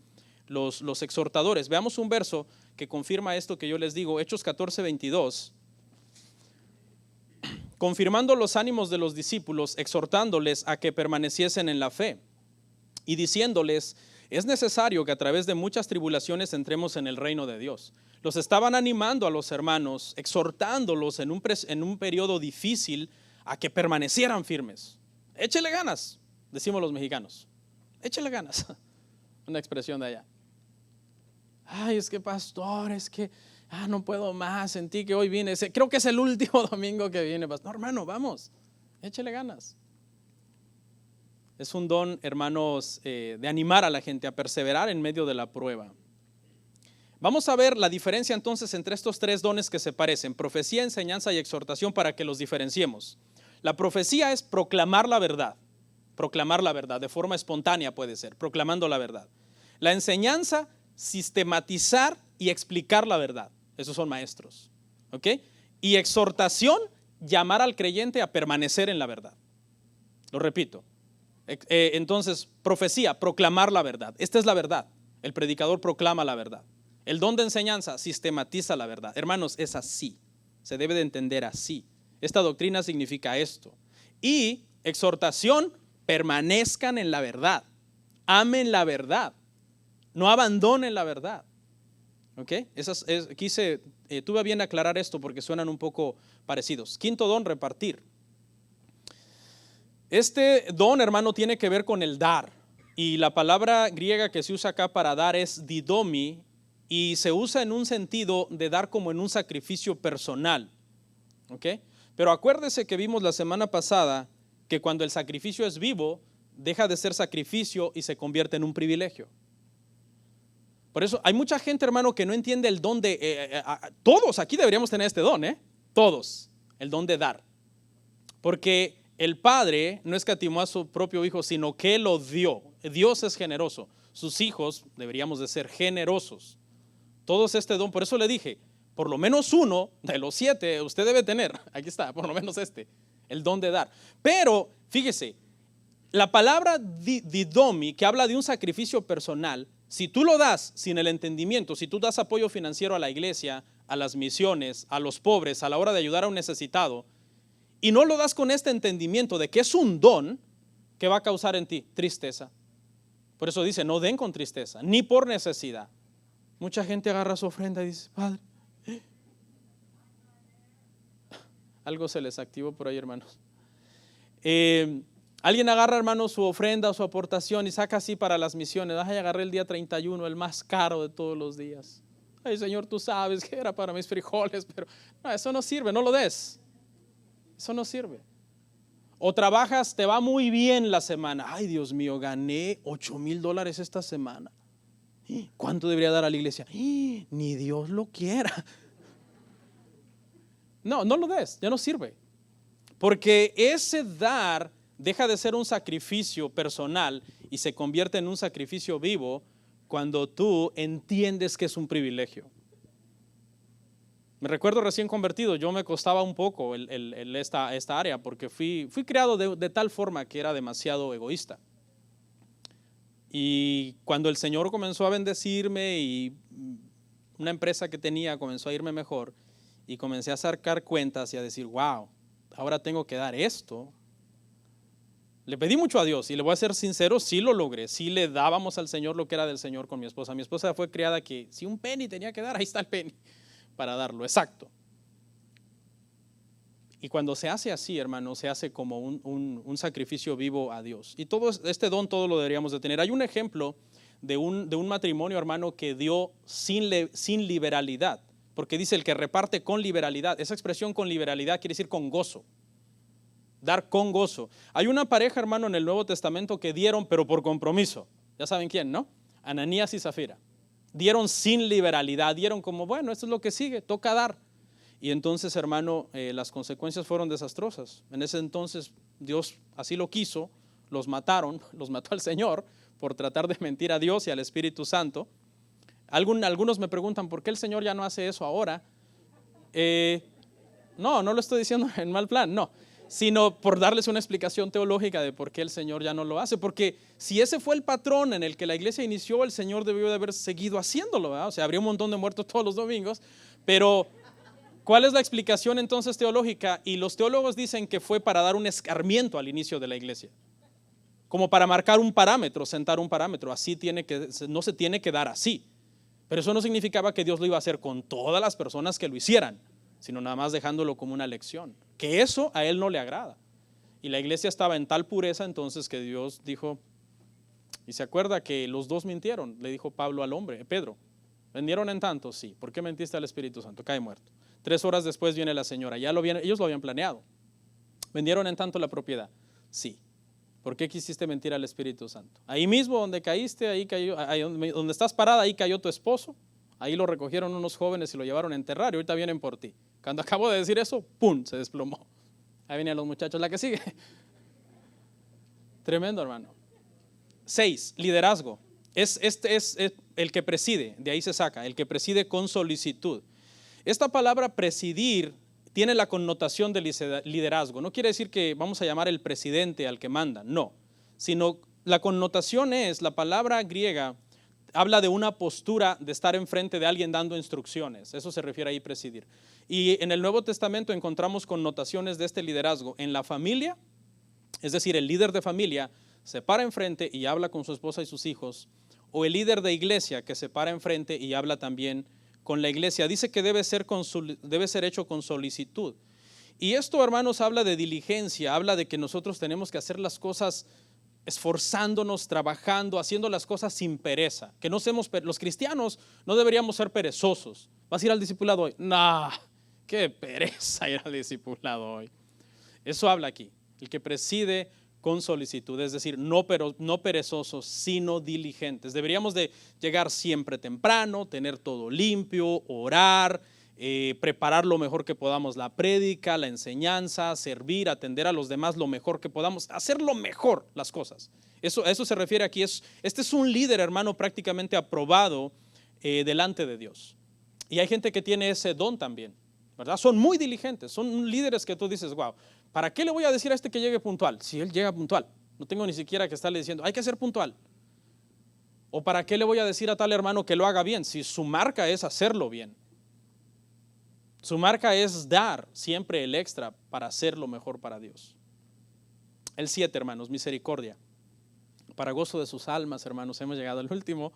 los exhortadores. Veamos un verso que confirma esto que yo les digo, Hechos 14:22. Confirmando los ánimos de los discípulos, exhortándoles a que permaneciesen en la fe y diciéndoles, es necesario que a través de muchas tribulaciones entremos en el reino de Dios. Los estaban animando a los hermanos, exhortándolos en un periodo difícil a que permanecieran firmes. Échele ganas, decimos los mexicanos, échele ganas, una expresión de allá. Ay, es que pastor, es que no puedo más, sentí que hoy vine, creo que es el último domingo que viene, pastor. No, hermano, vamos, échele ganas. Es un don, hermanos, de animar a la gente a perseverar en medio de la prueba. Vamos a ver la diferencia entonces entre estos tres dones que se parecen, profecía, enseñanza y exhortación, para que los diferenciemos. La profecía es proclamar la verdad de forma espontánea, puede ser, proclamando la verdad. La enseñanza, sistematizar y explicar la verdad. Esos son maestros, ¿ok? Y exhortación, llamar al creyente a permanecer en la verdad. Lo repito. Entonces, profecía, proclamar la verdad. Esta es la verdad. El predicador proclama la verdad. El don de enseñanza sistematiza la verdad. Hermanos, es así. Se debe de entender así. Esta doctrina significa esto. Y exhortación, permanezcan en la verdad. Amen la verdad. No abandonen la verdad. ¿Ok? Tuve bien aclarar esto porque suenan un poco parecidos. Quinto don, repartir. Este don, hermano, tiene que ver con el dar. Y la palabra griega que se usa acá para dar es didomi, y se usa en un sentido de dar como en un sacrificio personal. ¿Ok? Pero acuérdese que vimos la semana pasada que cuando el sacrificio es vivo, deja de ser sacrificio y se convierte en un privilegio. Por eso hay mucha gente, hermano, que no entiende el don de... todos aquí deberíamos tener este don, todos, el don de dar. Porque el Padre no escatimó a su propio Hijo, sino que lo dio. Dios es generoso. Sus hijos deberíamos de ser generosos. Todos este don, por eso le dije, por lo menos uno de los 7 usted debe tener. Aquí está, por lo menos el don de dar. Pero, fíjese, la palabra didomi, que habla de un sacrificio personal, si tú lo das sin el entendimiento, si tú das apoyo financiero a la iglesia, a las misiones, a los pobres, a la hora de ayudar a un necesitado, y no lo das con este entendimiento de que es un don, ¿qué va a causar en ti? Tristeza. Por eso dice, no den con tristeza, ni por necesidad. Mucha gente agarra su ofrenda y dice, Padre, algo se les activó por ahí, hermanos. Alguien agarra, hermano, su ofrenda o su aportación y saca así para las misiones. Ay, agarré el día 31, el más caro de todos los días. Ay, Señor, tú sabes que era para mis frijoles, pero no, eso no sirve, no lo des. Eso no sirve. O trabajas, te va muy bien la semana. Ay, Dios mío, gané $8,000 esta semana. ¿Cuánto debería dar a la iglesia? Ni Dios lo quiera. No, no lo des, ya no sirve. Porque ese dar deja de ser un sacrificio personal y se convierte en un sacrificio vivo cuando tú entiendes que es un privilegio. Me recuerdo recién convertido, yo me costaba un poco esta área porque fui criado de tal forma que era demasiado egoísta. Y cuando el Señor comenzó a bendecirme y una empresa que tenía comenzó a irme mejor y comencé a sacar cuentas y a decir, wow, ahora tengo que dar esto. Le pedí mucho a Dios y le voy a ser sincero, sí lo logré, sí le dábamos al Señor lo que era del Señor con mi esposa. Mi esposa fue criada que si un penny tenía que dar, ahí está el penny para darlo, exacto. Y cuando se hace así, hermano, se hace como un sacrificio vivo a Dios. Y todo este don, todo lo deberíamos de tener. Hay un ejemplo de un matrimonio, hermano, que dio sin liberalidad. Porque dice el que reparte con liberalidad. Esa expresión con liberalidad quiere decir con gozo. Dar con gozo. Hay una pareja, hermano, en el Nuevo Testamento que dieron, pero por compromiso. Ya saben quién, ¿no? Ananías y Zafira. Dieron sin liberalidad. Dieron como, bueno, esto es lo que sigue, toca dar. Y entonces, hermano, las consecuencias fueron desastrosas. En ese entonces Dios así lo quiso, los mataron, los mató el Señor por tratar de mentir a Dios y al Espíritu Santo. Algunos me preguntan, ¿por qué el Señor ya no hace eso ahora? No lo estoy diciendo en mal plan, no, sino por darles una explicación teológica de por qué el Señor ya no lo hace. Porque si ese fue el patrón en el que la iglesia inició, el Señor debió de haber seguido haciéndolo, ¿verdad? O sea, habría un montón de muertos todos los domingos, pero ¿cuál es la explicación entonces teológica? Y los teólogos dicen que fue para dar un escarmiento al inicio de la iglesia, como para marcar un parámetro, sentar un parámetro. Así no se tiene que dar así. Pero eso no significaba que Dios lo iba a hacer con todas las personas que lo hicieran, sino nada más dejándolo como una lección. Que eso a Él no le agrada. Y la iglesia estaba en tal pureza entonces que Dios dijo, y se acuerda que los dos mintieron, le dijo Pablo al hombre, Pedro, ¿vendieron en tanto? Sí. ¿Por qué mentiste al Espíritu Santo? Cae muerto. 3 horas después viene la señora, ellos lo habían planeado. ¿Vendieron en tanto la propiedad? Sí. ¿Por qué quisiste mentir al Espíritu Santo? Ahí mismo donde caíste, ahí donde estás parada, ahí cayó tu esposo. Ahí lo recogieron unos jóvenes y lo llevaron a enterrar y ahorita vienen por ti. Cuando acabo de decir eso, ¡pum!, se desplomó. Ahí vienen los muchachos, la que sigue. Tremendo, hermano. 6, liderazgo. Es el que preside, de ahí se saca, el que preside con solicitud. Esta palabra presidir tiene la connotación de liderazgo. No quiere decir que vamos a llamar el presidente al que manda, no. Sino la connotación es, la palabra griega habla de una postura de estar enfrente de alguien dando instrucciones. Eso se refiere ahí presidir. Y en el Nuevo Testamento encontramos connotaciones de este liderazgo. En la familia, es decir, el líder de familia se para enfrente y habla con su esposa y sus hijos. O el líder de iglesia que se para enfrente y habla también con la iglesia. Dice que debe ser hecho con solicitud. Y esto, hermanos, habla de diligencia, habla de que nosotros tenemos que hacer las cosas esforzándonos, trabajando, haciendo las cosas sin pereza. Que no seamos, los cristianos no deberíamos ser perezosos. ¿Vas a ir al discipulado hoy? No, qué pereza ir al discipulado hoy. Eso habla aquí, el que preside con solicitud, es decir, no perezosos, sino diligentes. Deberíamos de llegar siempre temprano, tener todo limpio, orar, preparar lo mejor que podamos la prédica, la enseñanza, servir, atender a los demás lo mejor que podamos, hacer lo mejor las cosas. A eso se refiere aquí. Este es un líder, hermano, prácticamente aprobado delante de Dios. Y hay gente que tiene ese don también, ¿verdad? Son muy diligentes, son líderes que tú dices, wow, ¿para qué le voy a decir a este que llegue puntual? Si él llega puntual, no tengo ni siquiera que estarle diciendo, hay que ser puntual. ¿O para qué le voy a decir a tal hermano que lo haga bien? Si su marca es hacerlo bien. Su marca es dar siempre el extra para hacer lo mejor para Dios. El 7, hermanos, misericordia. Para gozo de sus almas, hermanos, hemos llegado al último,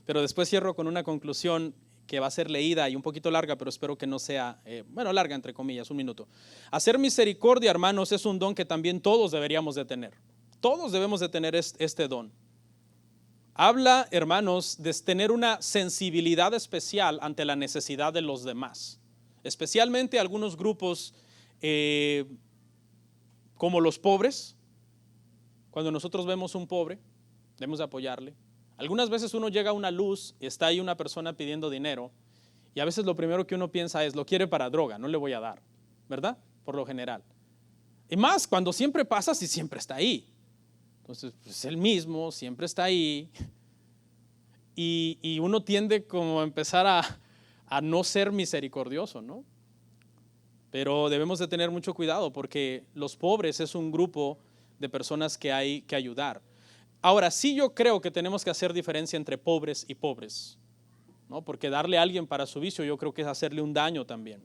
pero después cierro con una conclusión que va a ser leída y un poquito larga, pero espero que no sea, larga entre comillas, 1 minuto. Hacer misericordia, hermanos, es un don que también todos deberíamos de tener. Todos debemos de tener este don. Habla, hermanos, de tener una sensibilidad especial ante la necesidad de los demás. Especialmente algunos grupos como los pobres. Cuando nosotros vemos un pobre, debemos de apoyarle. Algunas veces uno llega a una luz y está ahí una persona pidiendo dinero y a veces lo primero que uno piensa es, lo quiere para droga, no le voy a dar, ¿verdad? Por lo general. Y más cuando siempre pasa si siempre está ahí. Entonces, pues él mismo siempre está ahí y uno tiende como a empezar a no ser misericordioso, ¿no? Pero debemos de tener mucho cuidado porque los pobres es un grupo de personas que hay que ayudar. Ahora, sí yo creo que tenemos que hacer diferencia entre pobres y pobres, ¿no? Porque darle a alguien para su vicio yo creo que es hacerle un daño también.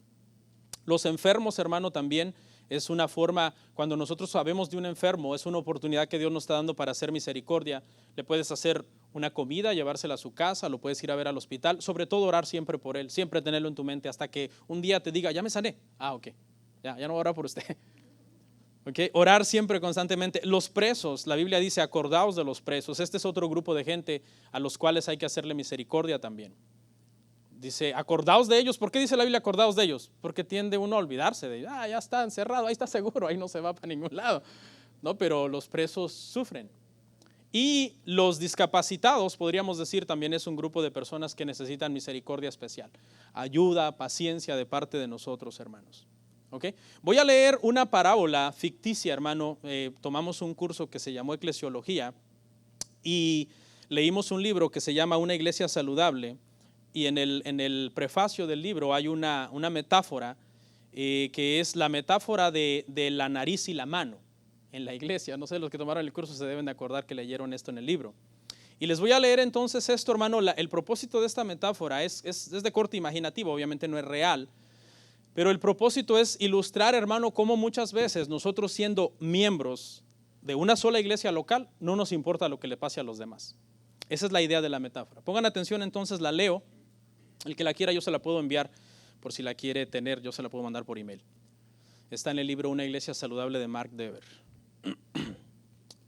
Los enfermos, hermano, también es una forma, cuando nosotros sabemos de un enfermo, es una oportunidad que Dios nos está dando para hacer misericordia. Le puedes hacer una comida, llevársela a su casa, lo puedes ir a ver al hospital, sobre todo orar siempre por él, siempre tenerlo en tu mente hasta que un día te diga, ya me sané. Ah, ok. Ya no voy a orar por usted. Okay. Orar siempre constantemente. Los presos, la Biblia dice, acordaos de los presos. Este es otro grupo de gente a los cuales hay que hacerle misericordia también. Dice, acordaos de ellos. ¿Por qué dice la Biblia acordaos de ellos? Porque tiende uno a olvidarse de ellos. Ya está encerrado, ahí está seguro, ahí no se va para ningún lado. No, pero los presos sufren. Y los discapacitados, podríamos decir, también es un grupo de personas que necesitan misericordia especial. Ayuda, paciencia de parte de nosotros, hermanos. Okay. Voy a leer una parábola ficticia, hermano. Tomamos un curso que se llamó Eclesiología y leímos un libro que se llama Una iglesia saludable, y en el prefacio del libro hay una metáfora que es la metáfora de la nariz y la mano en la iglesia. No sé, los que tomaron el curso se deben de acordar que leyeron esto en el libro. Y les voy a leer entonces esto, hermano. El propósito de esta metáfora es de corte imaginativo, obviamente no es real. Pero el propósito es ilustrar, hermano, cómo muchas veces nosotros, siendo miembros de una sola iglesia local, no nos importa lo que le pase a los demás. Esa es la idea de la metáfora. Pongan atención, entonces la leo. El que la quiera yo se la puedo enviar, por si la quiere tener, yo se la puedo mandar por email. Está en el libro Una iglesia saludable de Mark Dever.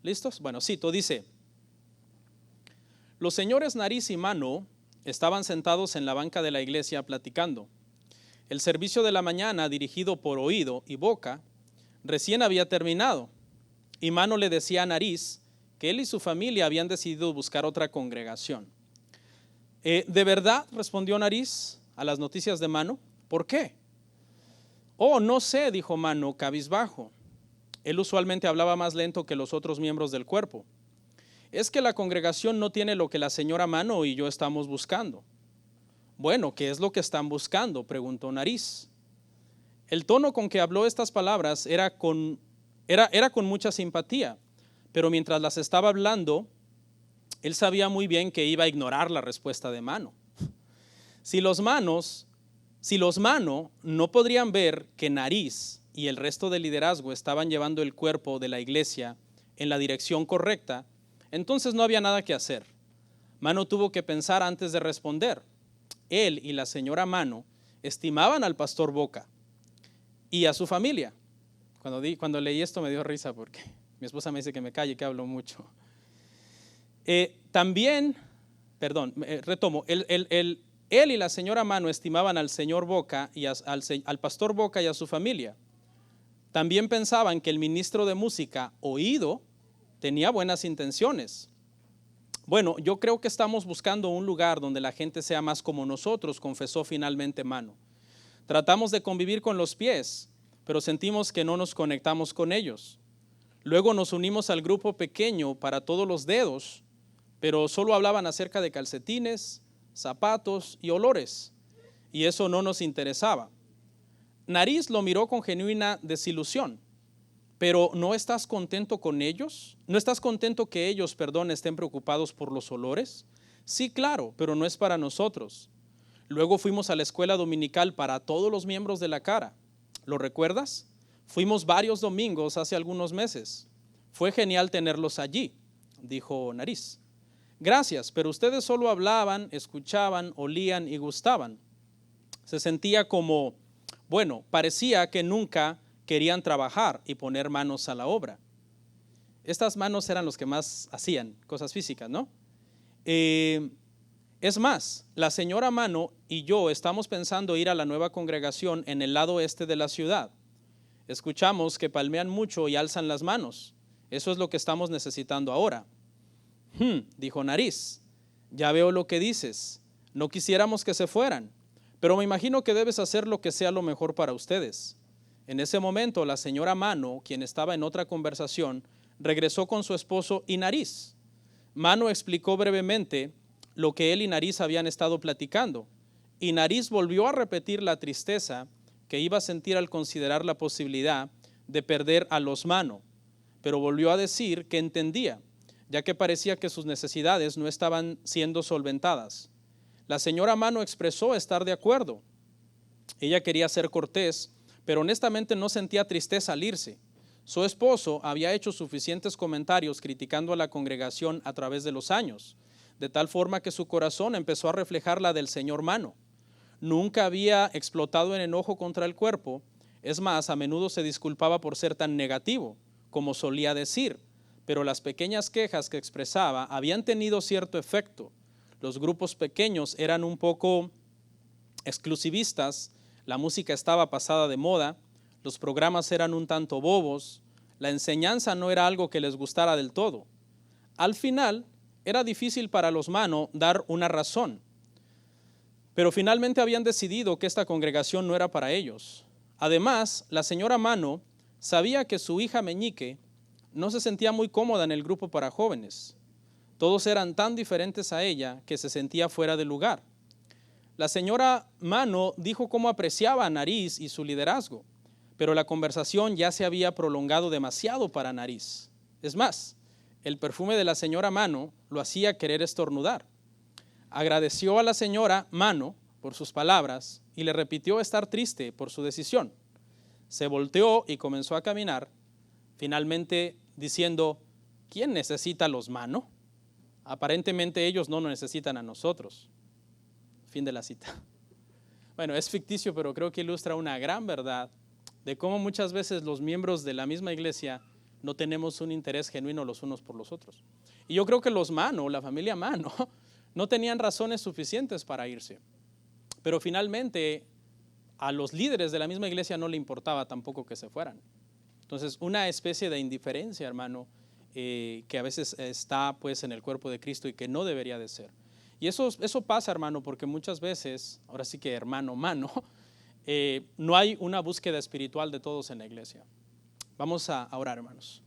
¿Listos? Bueno, cito, dice: los señores Nariz y Mano estaban sentados en la banca de la iglesia platicando. El servicio de la mañana, dirigido por Oído y Boca, recién había terminado, y Mano le decía a Nariz que él y su familia habían decidido buscar otra congregación. ¿De verdad?, respondió Nariz a las noticias de Mano. ¿Por qué? Oh, no sé, dijo Mano cabizbajo. Él usualmente hablaba más lento que los otros miembros del cuerpo. Es que la congregación no tiene lo que la señora Mano y yo estamos buscando. Bueno, ¿qué es lo que están buscando?, preguntó Nariz. El tono con que habló estas palabras era con mucha simpatía, pero mientras las estaba hablando, él sabía muy bien que iba a ignorar la respuesta de Mano. Si los Mano no podrían ver que Nariz y el resto del liderazgo estaban llevando el cuerpo de la iglesia en la dirección correcta, entonces no había nada que hacer. Mano tuvo que pensar antes de responder. Él y la señora Mano estimaban al pastor Boca y a su familia. Cuando leí esto me dio risa porque mi esposa me dice que me calle, que hablo mucho. Retomo. Él y la señora Mano estimaban al señor Boca y al pastor Boca y a su familia. También pensaban que el ministro de música, Oído, tenía buenas intenciones. Bueno, yo creo que estamos buscando un lugar donde la gente sea más como nosotros, confesó finalmente Mano. Tratamos de convivir con los pies, pero sentimos que no nos conectamos con ellos. Luego nos unimos al grupo pequeño para todos los dedos, pero solo hablaban acerca de calcetines, zapatos y olores, y eso no nos interesaba. Nariz lo miró con genuina desilusión. Pero ¿no estás contento con ellos? ¿No estás contento que ellos, estén preocupados por los olores? Sí, claro, pero no es para nosotros. Luego fuimos a la escuela dominical para todos los miembros de la cara. ¿Lo recuerdas? Fuimos varios domingos hace algunos meses. Fue genial tenerlos allí, dijo Nariz. Gracias, pero ustedes solo hablaban, escuchaban, olían y gustaban. Se sentía parecía que nunca querían trabajar y poner manos a la obra. Estas manos eran los que más hacían cosas físicas, ¿no? Es más, la señora Mano y yo estamos pensando ir a la nueva congregación en el lado este de la ciudad. Escuchamos que palmean mucho y alzan las manos. Eso es lo que estamos necesitando ahora. Dijo Nariz, ya veo lo que dices. No quisiéramos que se fueran, pero me imagino que debes hacer lo que sea lo mejor para ustedes. En ese momento, la señora Mano, quien estaba en otra conversación, regresó con su esposo y Nariz. Mano explicó brevemente lo que él y Nariz habían estado platicando, y Nariz volvió a repetir la tristeza que iba a sentir al considerar la posibilidad de perder a los Mano, pero volvió a decir que entendía, ya que parecía que sus necesidades no estaban siendo solventadas. La señora Mano expresó estar de acuerdo. Ella quería ser cortés, pero honestamente no sentía tristeza al irse. Su esposo había hecho suficientes comentarios criticando a la congregación a través de los años, de tal forma que su corazón empezó a reflejar la del señor Mano. Nunca había explotado en enojo contra el cuerpo, Es más, a menudo se disculpaba por ser tan negativo, como solía decir, pero las pequeñas quejas que expresaba habían tenido cierto efecto. Los grupos pequeños eran un poco exclusivistas, la música estaba pasada de moda, los programas eran un tanto bobos, la enseñanza no era algo que les gustara del todo. Al final, era difícil para los Mano dar una razón, pero finalmente habían decidido que esta congregación no era para ellos. Además, la señora Mano sabía que su hija Meñique no se sentía muy cómoda en el grupo para jóvenes. Todos eran tan diferentes a ella que se sentía fuera de lugar. La señora Mano dijo cómo apreciaba a Nariz y su liderazgo, pero la conversación ya se había prolongado demasiado para Nariz. Es más, el perfume de la señora Mano lo hacía querer estornudar. Agradeció a la señora Mano por sus palabras y le repitió estar triste por su decisión. Se volteó y comenzó a caminar, finalmente diciendo: ¿quién necesita a los Mano? Aparentemente ellos no nos necesitan a nosotros. Fin de la cita. Bueno, es ficticio, pero creo que ilustra una gran verdad de cómo muchas veces los miembros de la misma iglesia no tenemos un interés genuino los unos por los otros. Y yo creo que los Mano, la familia Mano, no tenían razones suficientes para irse. Pero finalmente a los líderes de la misma iglesia no le importaba tampoco que se fueran. Entonces, una especie de indiferencia, hermano, que a veces está pues en el cuerpo de Cristo y que no debería de ser. Y eso pasa, hermano, porque muchas veces, ahora sí que hermano, mano, no hay una búsqueda espiritual de todos en la iglesia. Vamos a orar, hermanos.